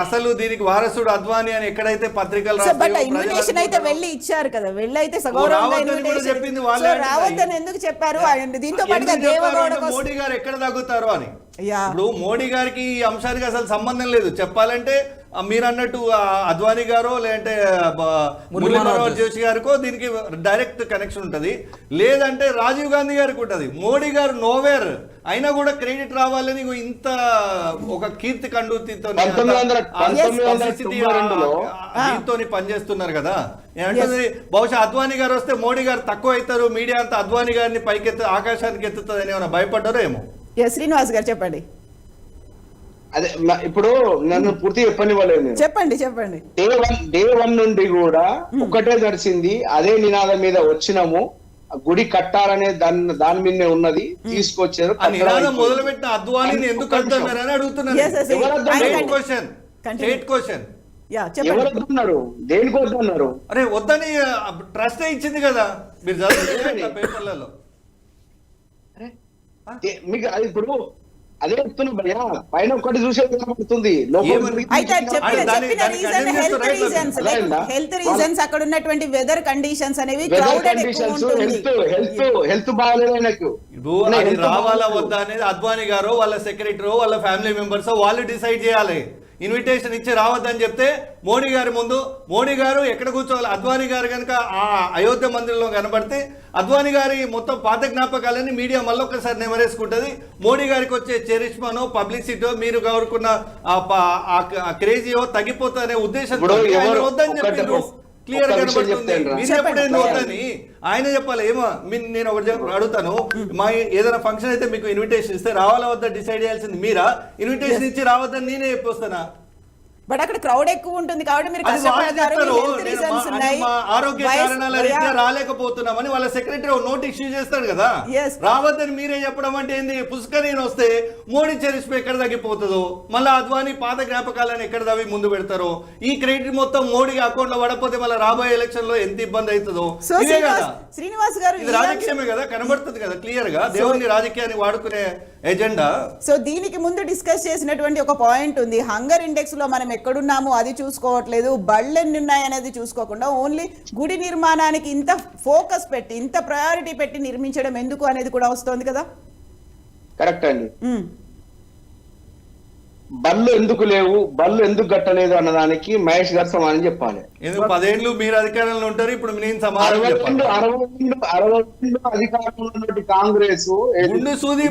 అసలు దీనికి వారసుడు అద్వానీ అని ఎక్కడైతే పత్రికలు ఇన్విటేషన్ అయితే వెళ్ళి ఇచ్చారు కదా, వెళ్ళైతే చెప్పింది రావద్దని ఎందుకు చెప్పారు? దీంతో మోడీ గారు ఎక్కడ తగ్గుతారు అని. ఇప్పుడు మోడీ గారికి ఈ అంశానికి అసలు సంబంధం లేదు చెప్పాలంటే. మీరు అన్నట్టు అద్వానీ గారో లేదంటే మురళీ మనోహర్ జోషి గారికో దీనికి డైరెక్ట్ కనెక్షన్ ఉంటది, లేదంటే రాజీవ్ గాంధీ గారికి ఉంటది. మోడీ గారు నోవేర్ అయినా కూడా క్రెడిట్ రావాలని ఇంత ఒక కీర్తి కండూతితో పనిచేస్తున్నారు కదా. అంటే బహుశా అద్వానీ గారు వస్తే మోడీ గారు తక్కువ అవుతారు, మీడియా అంతా అద్వానీ గారిని పైకెత్తు ఆకాశానికి ఎత్తుతుంది అని ఏమైనా భయపడ్డారో ఏమో. శ్రీనివాస్ గారు చెప్పండి. అదే ఇప్పుడు నన్ను పూర్తి చెప్పనివ్వలేదు. చెప్పండి. డే 1 నుండి కూడా ఒకటే నడిచింది, అదే నినాదం మీద వచ్చినాము. గుడి కట్టాలనే దాని మీదనే ఉన్నది, తీసుకొచ్చారు. మొదలుపెట్టిన అద్వానీని ఎందుకు కడుతున్నారని అడుగుతున్నారు. ఎవరు వద్దన్నారు, దేనికి వద్దన్నారు? అరే వద్దని ట్రస్ట్ ఇచ్చింది కదా, మీరు చదువు పేపర్లలో. మీకు అది ఇప్పుడు అదే చెప్తున్నా భయ్యా, పైన ఒక్కటి చూసే కనబడుతుంది. హెల్త్ రీజన్స్, అక్కడ ఉన్నటువంటి వెదర్ కండిషన్స్ అనేవి హెల్త్ బాగాలేదు. అది రావాలా వద్దా అనేది అద్వానీ గారు వాళ్ళ సెక్రటరీ వాళ్ళ ఫ్యామిలీ మెంబర్స్ వాళ్ళు డిసైడ్ చేయాలి. ఇన్విటేషన్ ఇచ్చి రావద్దని చెప్తే మోడీ గారి ముందు మోడీ గారు ఎక్కడ కూర్చోవాలి. అద్వానీ గారు కనుక ఆ అయోధ్య మందిరంలో కనబడితే అద్వానీ గారి మొత్తం పాత జ్ఞాపకాలని మీడియా మళ్ళొక్కసారి నెమరేసుకుంటుంది. మోడీ గారికి వచ్చే చరిష్మానో పబ్లిసిటీో మీరు కోరుకున్న క్రేజీయో తగ్గిపోతానే ఉద్దేశంతో వద్దని చెప్పిండ్రు. క్లియర్ కనబడుతుంది. మీరు ఎప్పుడైనా వద్దని ఆయన చెప్పాలి. ఏమో నేను ఒకటి అడుగుతాను, మా ఏదైనా ఫంక్షన్ అయితే మీకు ఇన్విటేషన్ ఇస్తే రావాలా వద్దా డిసైడ్ చేయాల్సింది మీరా? ఇన్విటేషన్ ఇచ్చి రావద్దని నేనే చెప్పొస్తానా? బట్ అక్కడ క్రౌడ్ ఎక్కువ ఉంటుంది కాబట్టి మీరు ఆరోగ్య కారణాల రీత్యా రాలేకపోతున్నామని వాళ్ళ సెక్రటరీ నోట్ ఇష్యూ చేస్తాడు కదా. రావద్దని మీరే చెప్పడం అంటే ఏంది? పుష్కరీని వస్తే మోడీ చరిష్మా ఎక్కడ తగ్గిపోతుందో, మళ్ళీ అద్వానీ పాత జ్ఞాపకాలను ఎక్కడ తవ్వి ముందు పెడతారో, ఈ క్రెడిట్ మొత్తం మోడీ అకౌంట్ లో పడకపోతే మళ్ళీ రాబోయే ఎలక్షన్ లో ఎంత ఇబ్బంది అవుతుందో ఇదే కదా. శ్రీనివాస్ గారు ఇది రాజకీయమే కదా, కనబడుతుంది కదా క్లియర్ గా దేవుని రాజకీయాన్ని వాడుకునే ఎజెండా. సో దీనికి ముందు డిస్కస్ చేసినటువంటి ఒక పాయింట్ ఉంది, హంగర్ ఇండెక్స్ లో మనం ఎక్కడున్నాము అది చూసుకోవట్లేదు, బళ్ళు ఎన్ని ఉన్నాయి అనేది చూసుకోకుండా ఓన్లీ గుడి నిర్మాణానికి ఇంత ఫోకస్ పెట్టి ఇంత ప్రయారిటీ పెట్టి నిర్మించడం ఎందుకు అనేది కూడా వస్తుంది కదా. కరెక్ట్ అండి. బళ్ళు ఎందుకు లేవు, బళ్ళు ఎందుకు కట్టలేదు అన్నదానికి మహేష్ గారు సమాధానం చెప్పాలి. 10 ఏళ్ళు మీరు అధికారంలో ఉంటారు, ఇప్పుడు నేను సమాధానం 62 అధికారంలో ఉన్నటువంటి కాంగ్రెస్ గుండు సూది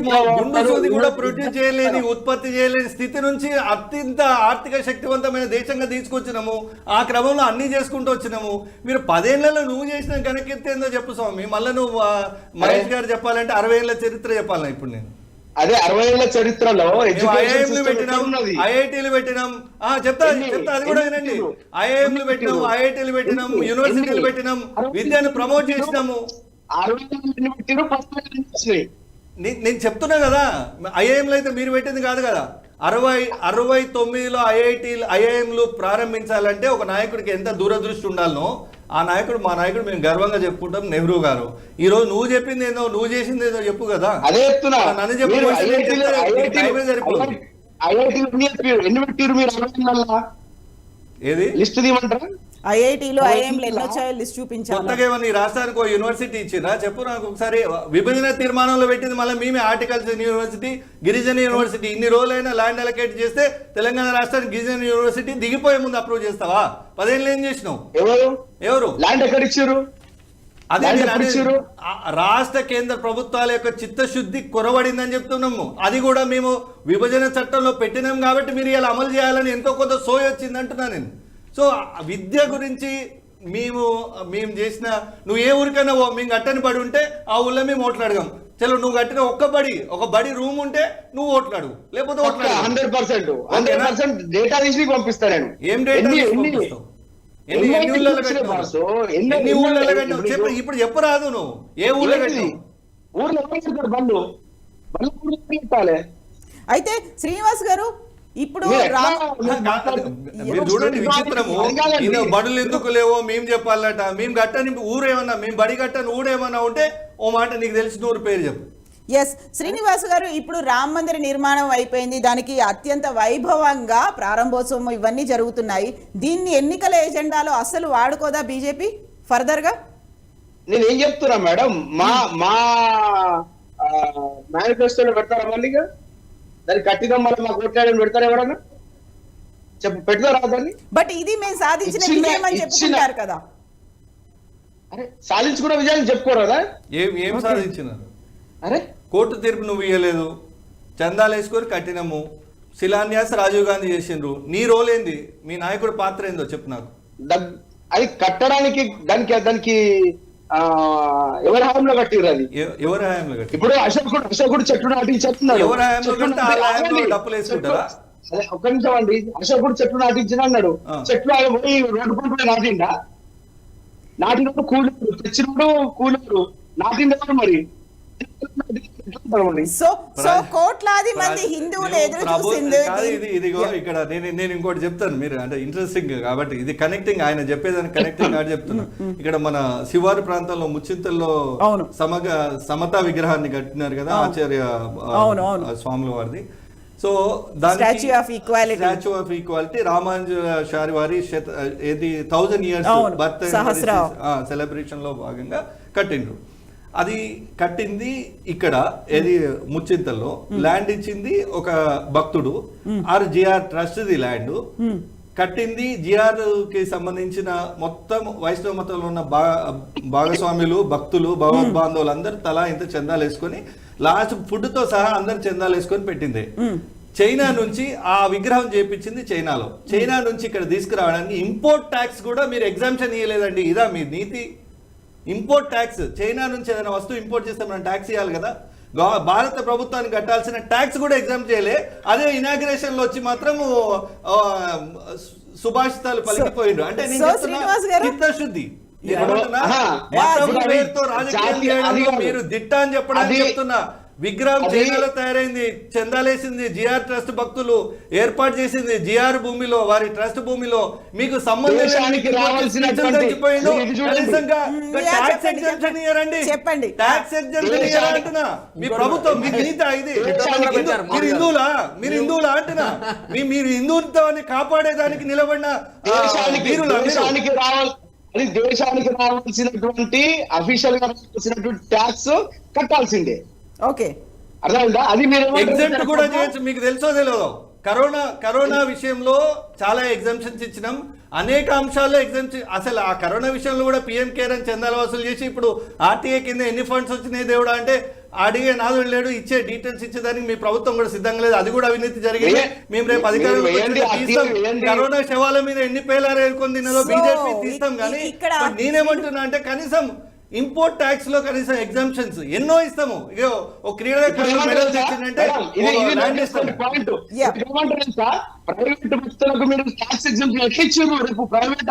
కూడా ప్రొడ్యూస్ చేయలేని, ఉత్పత్తి చేయలేని స్థితి నుంచి అత్యంత ఆర్థిక శక్తివంతమైన దేశంగా తీసుకొచ్చినాము. ఆ క్రమంలో అన్ని చేసుకుంటూ వచ్చినాము. మీరు 10 ఏళ్లలో నువ్వు చేసిన గణకీర్తి చెప్పు స్వామి. మళ్ళీ నువ్వు మహేష్ గారు చెప్పాలంటే 60 ఏళ్ల చరిత్ర చెప్పాలి. ఇప్పుడు నేను అదే 60 ఏళ్ల చరిత్రలో ఐఐఎంలు పెట్టినాం చెప్తా అది కూడా వినండి. ఐఐఎంలు పెట్టినాం, ఐఐటీలు పెట్టినాం, యూనివర్సిటీలు పెట్టినాం, విద్యను ప్రమోట్ చేసినాము. నేను చెప్తున్నా కదా, ఐఐఎంలు అయితే మీరు పెట్టింది కాదు కదా. 69లో ఐఐఎంలు ప్రారంభించాలంటే ఒక నాయకుడికి ఎంత దూరదృష్టి ఉండాలనో ఆ నాయకుడు మా నాయకుడు మేము గర్వంగా చెప్పుకుంటాం, నెహ్రూ గారు. ఈ రోజు నువ్వు చెప్పింది ఏదో నువ్వు చేసింది ఏదో చెప్పు కదా. అదే చెప్తున్నా, నన్ను చెప్పు. ఐఐటి ఎన్ని పెట్టారు మీరు అరవై ఏది లిస్ట్ తీయమంటారా? ఐఐటీలో ఐఐఎంలు ఎన్ని వచ్చాయో లిస్ట్ చూపించాలి. కొత్తగా ఏమన్నా ఈ రాష్ట్రానికి ఒక యూనివర్సిటీ ఇచ్చిరా చెప్పు నాకు ఒకసారి. విభజన తీర్మానంలో పెట్టింది మళ్ళీ మేమే హార్టికల్చర్ యూనివర్సిటీ, గిరిజన యూనివర్సిటీ. ఇన్ని రోజులైనా ల్యాండ్ అలొకేట్ చేస్తే తెలంగాణ రాష్ట్రానికి గిరిజన యూనివర్సిటీ దిగిపోయే ముందు అప్రూవ్ చేస్తావా? 10 ఏళ్ళు ఏం చేసినావు? ఎవరు ల్యాండ్ ఎక్కడ ఇచ్చారు? అదే రాష్ట్ర కేంద్ర ప్రభుత్వాల యొక్క చిత్తశుద్ధి కొరవడిందని చెప్తున్నాము. అది కూడా మేము విభజన చట్టంలో పెట్టినాం కాబట్టి మీరు ఇలా అమలు చేయాలని ఎంతో కొంత సోయి వచ్చింది అంటున్నా నేను. సో విద్య గురించి మేము చేసిన, నువ్వు ఏ ఊరికైనా మేము కట్టని బడి ఉంటే ఆ ఊళ్ళో మేము ఓట్లాడగాం. చలో నువ్వు కట్టిన ఒక బడి రూమ్ ఉంటే నువ్వు ఓట్లాడు, లేకపోతే 100% డేటా తీసి పంపిస్తా నేను. ఏం డేటా పంపిస్తావు? ఎన్ని ఊళ్ళలో చెప్పు, ఇప్పుడు చెప్పరాదు. నువ్వు ఏ ఊళ్ళో పెట్టాలి? అయితే శ్రీనివాస్ గారు ఇప్పుడు మీరు చూడండి విచిత్రము. బడులు ఎందుకు లేవో మేము చెప్పాలట. మేము కట్టని ఊరేమన్నా, మేము బడి కట్టని ఊరేమన్నా ఉంటే ఓ మాట నీకు తెలిసిన ఊరు పేరు చెప్పు. ఎస్ శ్రీనివాస్ గారు, ఇప్పుడు రామ మందిర నిర్మాణం అయిపోయింది. దానికి అత్యంత వైభవంగా ప్రారంభోత్సవం ఇవన్నీ జరుగుతున్నాయి. దీన్ని ఎన్నికల ఎజెండాలో అసలు వాడుకోదా బీజేపీ ఫర్దర్ గా? నేను ఏం చెప్తున్నా మేడం, మా మేనిఫెస్టోలో పెడతారా మళ్ళీగా? దాన్ని కట్టిదాం మళ్ళీ మాకు ఓట్లాడని పెడతారా ఎవరన్నా? చెప్పు, పెడతారా దాన్ని? బట్ ఇది మేము సాధించిన విజయం అని చెప్పుకుంటారు కదా. అరే సాధించుకున్న విజయాలు చెప్పుకోరాదా? ఏం సాధించినారు? అరే కోర్టు తీర్పు నువ్వు ఇయ్యలేదు, చందాలు వేసుకొని కట్టినాము, శిలాన్యాస రాజీవ్ గాంధీ చేసిండ్రు. నీ రోల్ ఏంది? మీ నాయకుడు పాత్ర ఏందో చెప్పు నాకు. అది కట్టడానికి దానికి ఎవరి హయాంలో కట్టిరు? అది ఎవరి హయాంలో కట్టి? ఇప్పుడు అశోకుడు చెట్లు నాటించున్నాడు. ఎవరి హయాంలో డప్పులు వేసుకుంటారా? అదే ఒక్క నిమిషం అండి. అశోకుడు చెట్లు నాటించిన అన్నాడు. చెట్లు పోయి రోడ్డు పంపే నాటిండా? నాటినప్పుడు కూలీరు, తెచ్చినప్పుడు కూలీరు, నాటిండేవారు. మరి సో కోట్లాది మంది హిందువులు ఎదురు చూసింది. ఇదిగో ఇక్కడ నేను ఇంకోటి చెప్తాను, మీరు అంటే ఇంట్రెస్టింగ్ కాబట్టి ఇది కనెక్టింగ్, ఆయన చెప్పేదాన్ని కనెక్టింగ్ అని చెప్తున్నా. ఇక్కడ మన శివారు ప్రాంతంలో ముచ్చింతల్లో సమతా విగ్రహాన్ని కట్టినారు కదా ఆచార్య స్వాముల వారిది. సో దాని స్టాచ్యూ ఆఫ్ ఈక్వాలిటీ రామానుజాచార్య వారి 1000 years బర్త్ సెలబ్రేషన్ లో భాగంగా కట్టిండ్రు. అది కట్టింది ఇక్కడ ఏది ముచ్చింతల్లో. ల్యాండ్ ఇచ్చింది ఒక భక్తుడు, R GR trust the land. కట్టింది జిఆర్ కి సంబంధించిన మొత్తం వైష్ణవ మతంలో ఉన్న భాగస్వాములు, భక్తులు, భగవద్బాంధవులు అందరు తలా ఇంత చందాలు వేసుకొని, లాస్ట్ ఫుడ్ తో సహా అందరు చందాలు వేసుకొని పెట్టింది. చైనా నుంచి ఆ విగ్రహం చేపించింది చైనాలో. చైనా నుంచి ఇక్కడ తీసుకురావడానికి ఇంపోర్ట్ ట్యాక్స్ కూడా మీరు ఎగ్జామ్షన్ ఇవ్వలేదండి. ఇదా మీ నీతి? ఇంపోర్ట్ ట్యాక్స్, చైనా నుంచి ఏదైనా వస్తువు ఇంపోర్ట్ చేస్తే మనం ట్యాక్స్ ఇవ్వాలి కదా. భారత ప్రభుత్వానికి కట్టాల్సిన ట్యాక్స్ కూడా ఎగ్జామ్ చేయలే. అదే ఇనాగ్రేషన్ లో వచ్చి మాత్రం సుభాషితాలు పలికిపోయిండ్రు. అంటే చిత్తశుద్ధి. మీరు దిట్ట అని చెప్పడానికి చెప్తున్నా. విగ్రహం చైనాలో తయారైంది, చందాలేసింది జిఆర్ ట్రస్ట్ భక్తులు ఏర్పాటు చేసింది జిఆర్ భూమిలో, వారి ట్రస్ట్ భూమిలో. మీకు సంబంధం చెప్పండి, ట్యాక్స్ ఎగ్జంప్షన్ ఇయ్యారంటున్నా. మీ ప్రభుత్వం, మీ నీతి ఇది. మీరు హిందువులా అంటున్నా? మీరు హిందుత్వాన్ని కాపాడేదానికి నిలబడిన అది దేశానికి రావాల్సినటువంటి అఫీషియల్ గా రావాల్సినటువంటి ట్యాక్స్ కట్టాల్సిందే. ఓకే, అర్థమైందా? అది మీరు ఎగ్జామ్ట్ కూడా చేయొచ్చు. మీకు తెలుసో తెలియదో, కరోనా విషయంలో చాలా ఎగ్జామ్షన్స్ ఇచ్చినాం. అనేక అంశాల్లో ఎగ్జామ్షన్. అసలు ఆ కరోనా విషయంలో కూడా పిఎం కేర్ అని చందాలు వసూలు చేసి ఇప్పుడు ఆర్టీఏ కింద ఎన్ని ఫండ్స్ వచ్చినాయి దేవుడా అంటే అడిగే నాదుడు లేడు. ఇచ్చే డీటెయిల్స్ ఇచ్చేదానికి మీ ప్రభుత్వం కూడా సిద్ధంగా లేదు. అది కూడా అవినీతి జరిగింది. మేము రేపు అధికారులు కరోనా శవాల మీద ఎన్ని పేలాలు ఏర్కొని తిన్నదో బీజేపీ తీస్తాం. కానీ నేనేమంటున్నా అంటే కనీసం ఇంపోర్ట్ ట్యాక్స్ లో కనీసం ఎగ్జామ్షన్స్ ఎన్నో ఇస్తాము. ఇగో క్రీడాకారులు మెడల్ తెచ్చిందంటే ప్రైవేట్ వ్యక్తులకు మీరు ట్యాక్స్ ఎగ్జామ్షన్ ఎట్లా ఇచ్చారు? రేపు ప్రైవేట్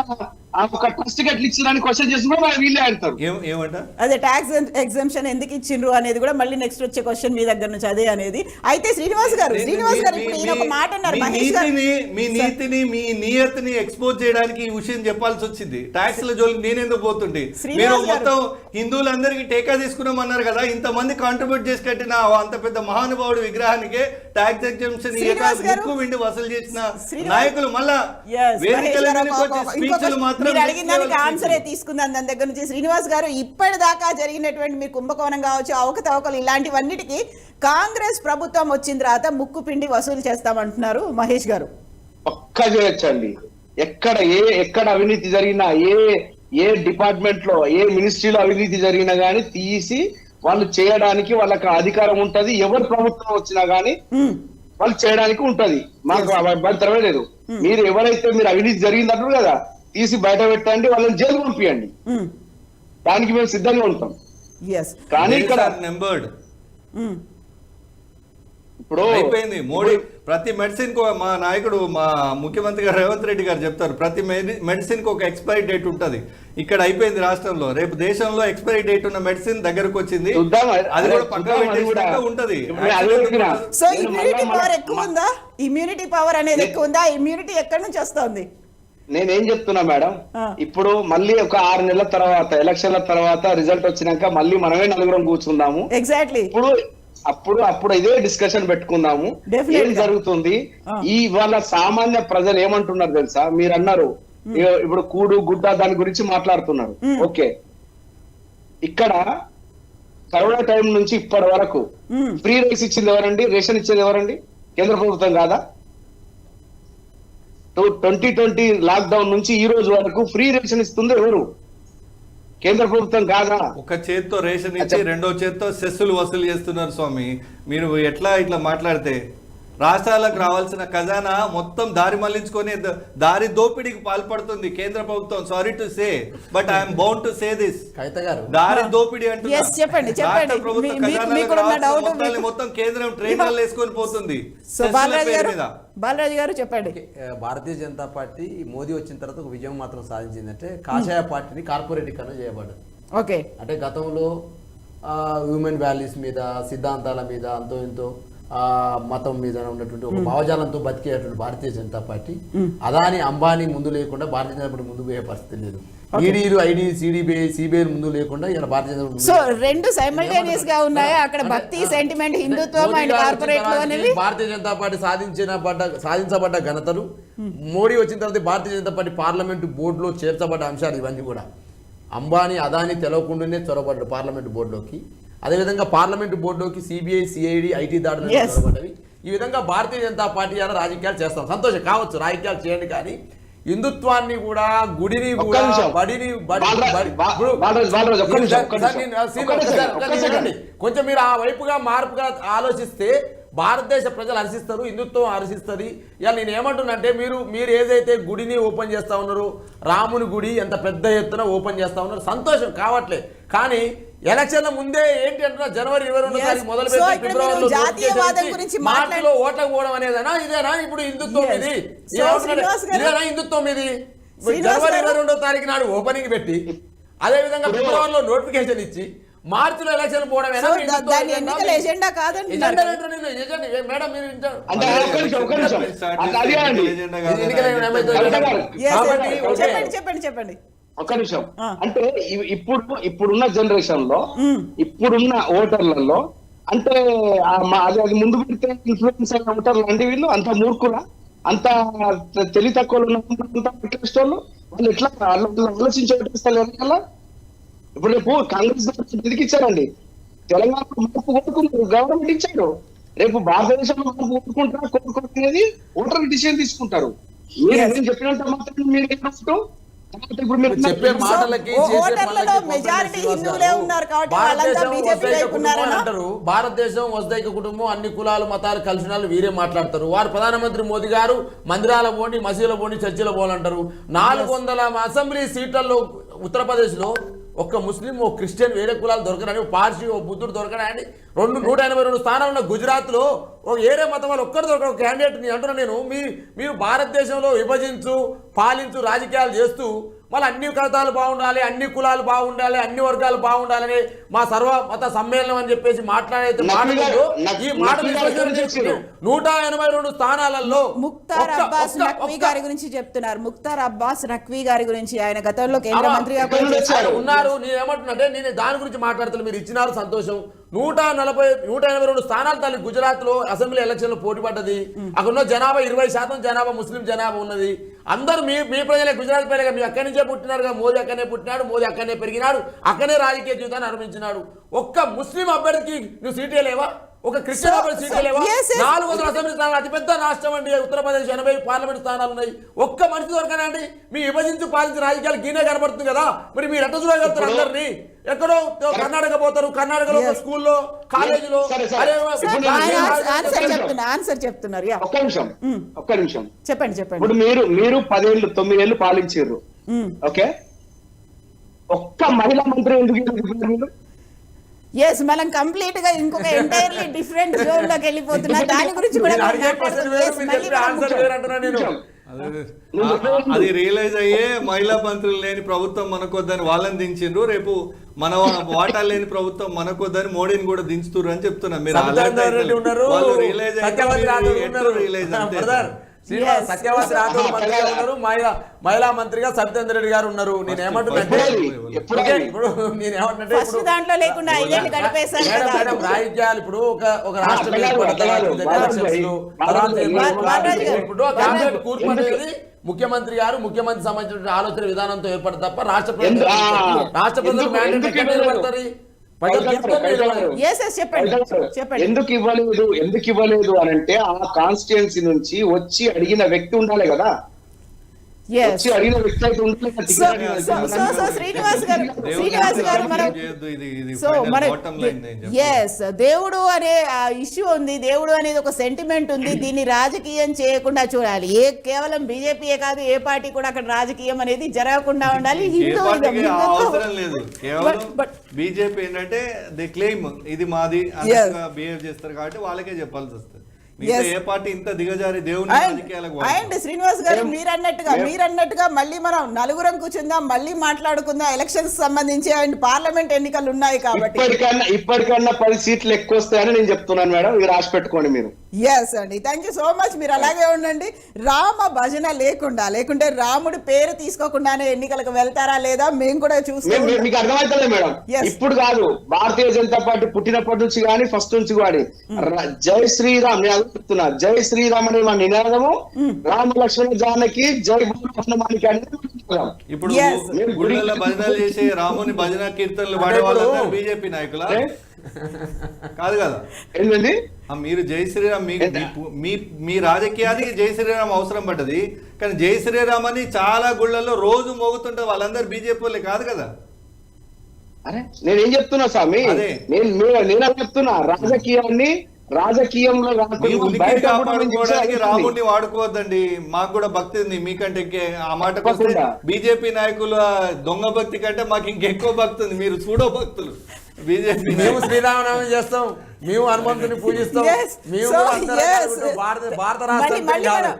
ఒక ట్రస్ట్ కి ఎట్లా ఇచ్చారని క్వశ్చన్ చేసినప్పుడు వీళ్ళే ఆడతారు. ఏమంట అదే ట్యాక్స్ ఎగ్జామ్షన్ ఎందుకు ఇచ్చిండ్రు అనేది కూడా మళ్ళీ నెక్స్ట్ వచ్చే క్వశ్చన్ మీ దగ్గర నుంచి అదే అనేది. అయితే శ్రీనివాస్ గారు ఇప్పుడు ఈయన ఒక మాట అన్నారు, మహేష్ గారు మీ నీతిని మీ నియతిని ఎక్స్పోజ్ చేయడానికి ఈ విషయం చెప్పాల్సి వచ్చింది. ట్యాక్స్ ల జోలికి నేనెందుకు పోతుండే? మీరు మొత్తం హిందువులందరికీ టీకా తీసుకున్నామన్నారు కదా, ఇంతమంది కాంట్రిబ్యూట్ చేసి కట్టిన అంత పెద్ద మహానుభావుడు విగ్రహానికి ట్యాక్స్ ఎగ్జామ్షన్ ముక్కు విండి వసూలు చేసిన నాయకులు మళ్ళా స్పీచ్లు మాత్రం అడిగిన దానికి ఆన్సరే తీసుకుందాం దాని దగ్గర నుంచి. శ్రీనివాస్ గారు, ఇప్పటిదాకా జరిగినటువంటి మీ కుంభకోణం కావచ్చు, అవకతవకలు ఇలాంటివన్నిటికీ కాంగ్రెస్ ప్రభుత్వం వచ్చిన తర్వాత ముక్కు పిండి వసూలు చేస్తామంటున్నారు మహేష్ గారు. పక్కా చేయొచ్చండి. ఎక్కడ అవినీతి జరిగినా, ఏ డిపార్ట్మెంట్ లో ఏ మినిస్ట్రీలో అవినీతి జరిగినా గానీ తీసి వాళ్ళు చేయడానికి వాళ్ళకి అధికారం ఉంటది. ఎవరు ప్రభుత్వం వచ్చినా గానీ వాళ్ళు చేయడానికి ఉంటది. మాకు అభ్యంతరమే లేదు. మీరు ఎవరైతే మీరు అవినీతి జరిగిందంటారు కదా, తీసి బయట పెట్టండి, వాళ్ళని జైలు పంపియండి. దానికి మేము సిద్ధంగా ఉంటాం. కానీ ఇక్కడ నెంబర్డ్ ఇప్పుడు అయిపోయింది. మోడీ ప్రతి మెడిసిన్ కు, మా నాయకుడు మా ముఖ్యమంత్రి గారు రేవంత్ రెడ్డి గారు చెప్తారు, ప్రతి మెడిసిన్ కు ఒక ఎక్స్పైరీ డేట్ ఉంటది. ఇక్కడ అయిపోయింది రాష్ట్రంలో. రేపు దేశంలో ఎక్స్పైరీ డేట్ ఉన్న మెడిసిన్ దగ్గరకు వచ్చింది, అది కూడా పక్కా పెట్టేసినట్టు ఉంటది. సో ఇమ్యూనిటీ పవర్ ఎక్కువ ఉందా? ఇమ్యూనిటీ పవర్ అనేది ఎక్కువ ఉందా? ఇమ్యూనిటీ ఎక్కడి నుంచి వస్తుంది? నేనేం చెప్తున్నా మేడం, ఇప్పుడు మళ్ళీ ఒక 6 నెలల తర్వాత ఎలక్షన్ల తర్వాత రిజల్ట్ వచ్చినాక మళ్ళీ మనమే నలుగురం కూర్చుందాము. ఎగ్జాక్ట్లీ. అప్పుడు ఇదే డిస్కషన్ పెట్టుకుందాము. ఏం జరుగుతుంది ఇవాళ సామాన్య ప్రజలు ఏమంటున్నారు తెలుసా? మీరు అన్నారు ఇప్పుడు కూడు గుడ్డ దాని గురించి మాట్లాడుతున్నారు. ఓకే, ఇక్కడ కరోనా టైం నుంచి ఇప్పటి వరకు ఫ్రీ రైస్ ఇచ్చింది ఎవరండి? రేషన్ ఇచ్చేది ఎవరండి? కేంద్ర ప్రభుత్వం కాదా? 2020 లాక్డౌన్ నుంచి ఈ రోజు వరకు ఫ్రీ రేషన్ ఇస్తుంది ఎవరు? కేంద్ర ప్రభుత్వం కాదా? ఒక చేత్తో రేషన్ ఇచ్చి రెండో చేత్తో సెస్సులు వసూలు చేస్తున్నారు స్వామి. మీరు ఇట్లా మాట్లాడితే రాష్ట్రాలకు రావాల్సిన ఖజానా మొత్తం దారి మళ్లించుకొని దారి దోపిడీకి పాల్పడుతుంది కేంద్ర ప్రభుత్వం. Sorry to say, but I'm bound to say this. దారి దోపిడీ అంటే మొత్తం కేంద్రం ట్రైనర్లు వేసుకొని పోతుంది. బాలరాజు గారు చెప్పండి. భారతీయ జనతా పార్టీ మోదీ వచ్చిన తర్వాత ఒక విజయం మాత్రం సాధించిందంటే కాషాయ పార్టీని కార్పొరేటీకరణ చేయబడ్డది. ఓకే, అంటే గతంలో హ్యూమన్ వాల్యూస్ మీద, సిద్ధాంతాల మీద, అంతో ఎంతో మతం మీద ఉన్నటువంటి ఒక భావజాలంతో బతికేటువంటి భారతీయ జనతా పార్టీ అదాని అంబానీ ముందు లేకుండా భారతీయ జనతా పార్టీ ముందు పోయే పరిస్థితి లేదు. ఈడీలు, ఐడి, సిబిఐ ముందు లేకుండా ఇలా భారతీయ జనతా సో రెండు సైమల్టేనియస్ గా ఉన్నాయా అక్కడ? భక్తి, సెంటిమెంట్, హిందుత్వం and corporate Bharatiya Janata party సాధించబడ్డ ఘనతలు, మోడీ వచ్చిన తర్వాత భారతీయ జనతా పార్టీ పార్లమెంటు బోర్డులో చేర్చబడ్డ అంశాలు ఇవన్నీ కూడా అంబానీ, అదాని తెలవకుండానే చొరబడ్డారు పార్లమెంటు బోర్డులోకి. అదేవిధంగా పార్లమెంటు బోర్డులోకి సిబిఐ, సిఐడి, ఐటీ దాడులు చొరబడ్డవి. ఈ విధంగా భారతీయ జనతా పార్టీ ద్వారా రాజకీయాలు చేస్తాం. సంతోషం కావచ్చు, రాజకీయాలు చేయండి, కానీ హిందుత్వాన్ని కూడా, గుడిని కూడా, బడిని కొంచెం మీరు ఆ వైపుగా మార్పుగా ఆలోచిస్తే భారతదేశ ప్రజలు హర్షిస్తారు, హిందుత్వం హర్షిస్తుంది. ఇక నేను ఏమంటున్నానంటే మీరు ఏదైతే గుడిని ఓపెన్ చేస్తా ఉన్నారో, రాముని గుడి ఎంత పెద్ద ఎత్తున ఓపెన్ చేస్తా ఉన్నారు, సంతోషం కావట్లే. కానీ ఎలక్షన్ల ముందే ఏంటి అంటున్నా, జనవరి 22వ తారీఖు మొదలు పెట్టి ఫిబ్రవరిలో మార్చిలో ఓట్లకు పోవడం అనేదేనా? ఇదేనా ఇప్పుడు హిందుత్వం? ఇదేనా హిందుత్వం? ఇది జనవరి 22వ తారీఖు నాడు ఓపెనింగ్ పెట్టి, అదే విధంగా ఫిబ్రవరిలో నోటిఫికేషన్ ఇచ్చి, మార్చిలో ఎలక్షన్ పోవడం చెప్పండి. ఒక నిమిషం. అంటే ఇప్పుడున్న జనరేషన్ లో, ఇప్పుడున్న ఓటర్లలో అంటే అది ముందు పెడితే ఇన్ఫ్లుయెన్స్ అయిన ఓటర్లు అంటే వీళ్ళు అంత మూర్ఖులా, అంత తెలివి తక్కువ వాళ్ళు ఎట్లా ఆలోచించి ఓటేస్తారు కదా? ఇప్పుడు రేపు కాంగ్రెస్ ఇచ్చారండి, తెలంగాణలో మార్పు కోరుకున్నారు, గవర్నమెంట్ ఇచ్చారు. రేపు భారతదేశంలో మార్పు కోరుకుంటున్నది ఓటర్లు డిసిజన్ తీసుకుంటారు. మీరు చెప్పినంత మాత్రం మీరు ఏమంటారు? చెప్పే మాటలకి అంటారు భారతదేశం వసుదైక కుటుంబం, అన్ని కులాలు మతాలు కలిసి వీరే మాట్లాడతారు. వారు ప్రధానమంత్రి మోదీ గారు మందిరాల పోండి, మసీదుల పోండి, చర్చిల పోండి అంటారు. 400 అసెంబ్లీ సీట్లలో ఉత్తరప్రదేశ్ లో ఒక్క ముస్లిం, ఓ క్రిస్టియన్, వేరే కులాలు దొరకరండి, ఓ పార్సీ, ఓ బుద్ధుడు దొరకడండి. 182 స్థానాలు ఉన్న గుజరాత్లో ఒక ఏరే మతం వాళ్ళు ఒక్కరితో ఒక క్యాండిడేట్ అంటున్నా నేను. మీరు భారతదేశంలో విభజించు పాలించు రాజకీయాలు చేస్తూ మళ్ళీ అన్ని కథాలు బాగుండాలి, అన్ని కులాలు బాగుండాలి, అన్ని వర్గాలు బాగుండాలని మా సర్వమత సమ్మేళనం అని చెప్పేసి మాట్లాడేది మాటలు ఈ మాట 182 స్థానాలలో ముఖ్తార్ అబ్బాస్ నఖ్వీ గారి గురించి చెప్తున్నారు. ముఖ్తార్ అబ్బాస్ నఖ్వీ గారి గురించి ఆయన గతంలో కేంద్ర మంత్రిగా ఉన్నారు. నేను ఏమంటున్నాంటే నేను దాని గురించి మాట్లాడుతున్నా. మీరు ఇచ్చినారు సంతోషం. 182 స్థానాలు తల్లి గుజరాత్ లో అసెంబ్లీ ఎలక్షన్ లో పోటీ పడ్డది. అక్కడ ఉన్న జనాభా 20% జనాభా ముస్లిం జనాభా ఉన్నది. అందరూ మీ ప్రజలే, గుజరాత్ ప్రజలే. మీరు అక్కడి నుంచే పుట్టినారుగా. మోదీ అక్కడనే పుట్టినాడు, మోదీ అక్కడనే పెరిగినాడు, అక్కడనే రాజకీయ జీవితాన్ని ఆరంభించినాడు. ఒక్క ముస్లిం అభ్యర్థికి నువ్వు సీటే లేవా? ఒక క్రిస్టియన్ అభ్యర్థి సీటే లేవా? 400 అసెంబ్లీ స్థానాలు, అతిపెద్ద రాష్ట్రం అండి ఉత్తరప్రదేశ్. 80 పార్లమెంట్ స్థానాలు ఉన్నాయి. ఒక్క మనిషి దొరకనండి. మీ విభజించి పాలించిన రాజకీయాలు గీనే కనబడుతుంది కదా. మరి మీరు ఎట్ట చూడగలుగుతారు అందరినీ? ఎక్కడో కర్ణాటక పోతారు, కర్ణాటకలో స్కూల్లో కాలేజీలో. ఆన్సర్ చెప్తున్నారు. ఒక్క నిమిషం చెప్పండి. ఇప్పుడు మీరు 9 ఏళ్ళు పాలించారు. ఓకే, ఒక్క మహిళా మంత్రి ఎందుకు? ఎస్, మనం కంప్లీట్ గా ఇంకొక ఎంటైర్లీ డిఫరెంట్ జోన్ లోకి వెళ్ళిపోతున్నా. దాని గురించి కూడా అది రియలైజ్ అయ్యే మహిళా మంత్రులు లేని ప్రభుత్వం మనకొద్దని వాళ్ళని దించిండ్రు. రేపు మన వాటా లేని ప్రభుత్వం మనకొద్దని మోడీని కూడా దించుతున్నారు అని చెప్తున్నా. మీరు రియలైజ్ సత్యవతి రాథోడ్ మంత్రిగా ఉన్నారు, మహిళా మంత్రిగా సబితేందర్ రెడ్డి గారు ఉన్నారు. నేను ఏమంటున్నాంటే దాంట్లో లేకుండా రాజకీయాలు ఇప్పుడు ఒక రాష్ట్రం కూర్పు అనేది ముఖ్యమంత్రి గారు ముఖ్యమంత్రి సంబంధించిన ఆలోచన విధానంతో ఏర్పడి తప్ప రాష్ట్ర ప్రజలు మ్యాండేట్ ఎక్కడ నిలబడతారు? ఎందుకు ఇవ్వలేదు అని అంటే ఆ కాన్స్టిట్యుయెన్సీ నుంచి వచ్చి అడిగిన వ్యక్తి ఉండాలి కదా. దేవుడు అనే ఇష్యూ ఉంది, దేవుడు అనేది ఒక సెంటిమెంట్ ఉంది. దీన్ని రాజకీయం చేయకుండా చూడాలి. కేవలం బీజేపీయే కాదు, ఏ పార్టీ కూడా అక్కడ రాజకీయం అనేది జరగకుండా ఉండాలి. అవసరం లేదు. కేవలం బీజేపీ ఏంటంటే దే క్లెయిమ్ ఇది మాది బిహేవ్ చేస్తారు కాబట్టి వాళ్ళకే చెప్పాల్సి వస్తుంది. ఏ పార్టీ ఇంత దిగజారి దేవుని అండ్ శ్రీనివాస్ గారు మీరన్నట్టుగా మళ్ళీ మనం నలుగురం కూర్చుందాం, మళ్ళీ మాట్లాడుకుందాం. ఎలక్షన్స్ సంబంధించి అండ్ పార్లమెంట్ ఎన్నికలు ఉన్నాయి కాబట్టి ఇప్పటికన్నా 10 సీట్లు ఎక్కువ వస్తాయని నేను చెప్తున్నాను మేడం. ఇది రాసి పెట్టుకోండి మీరు. ఎస్ అండి, థ్యాంక్ యూ సో మచ్. మీరు అలాగే ఉండండి. రామ భజన లేకుంటే రాముడి పేరు తీసుకోకుండానే ఎన్నికలకు వెళ్తారా లేదా మేము కూడా చూస్తాం. మీకు అర్థమవుతుంది మేడం. ఇప్పుడు కాదు, భారతీయ జనతా పార్టీ పుట్టినప్పటి నుంచి కానీ ఫస్ట్ నుంచి కానీ జై శ్రీరామ్ చెప్తున్నా. జై శ్రీరామ్ అనే మా నినాదము, రామ లక్ష్మణ జానకి జై హనుమానికి అనేది. ఇప్పుడు గుడిలో భజనలు చేసే రాముని భజన కీర్తనలు పాడేవాళ్ళు బీజేపీ నాయకుల కాదు కదా. ఏంటండి మీరు జై శ్రీరామ్ మీ రాజకీయానికి జై శ్రీరామ్ అవసరం పడ్డది. కానీ జై శ్రీరామ్ అని చాలా గుళ్ళల్లో రోజు మోగుతుంటే వాళ్ళందరూ బీజేపీ వాళ్ళే కాదు కదా. అరే నేనేం చెప్తున్నా స్వామి, నేను చెప్తున్నా రాజకీయంలో కాపాడుకోవడానికి రాముడిని వాడుకోవద్దండి. మాకు కూడా భక్తి ఉంది మీకంటే. ఆ మాట బీజేపీ నాయకుల దొంగ భక్తి కంటే మాకు ఇంకెక్కువ భక్తి ఉంది. మీరు చూడో భక్తులు. బీజేపీ మేము శ్రీరామనవమి చేస్తాం, మేము హనుమంతుని పూజిస్తాం, మేము భారత రాష్ట్రం.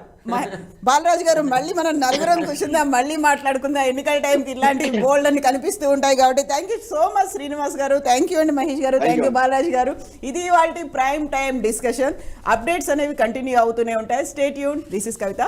బాలరాజు గారు మళ్ళీ మనం నలుగురం కూర్చుందాం, మళ్ళీ మాట్లాడుకుందాం. ఎన్నికల టైంకి ఇలాంటి బోల్డ్ అని కనిపిస్తూ ఉంటాయి కాబట్టి thank you so much Srinivas గారు, థ్యాంక్ యూ అండి మహేష్ గారు, థ్యాంక్ యూ బాలరాజు గారు. ఇది వాళ్ళ ప్రైమ్ టైం డిస్కషన్. అప్డేట్స్ అనేవి కంటిన్యూ అవుతూనే ఉంటాయి. Stay tuned. This is Kavitha.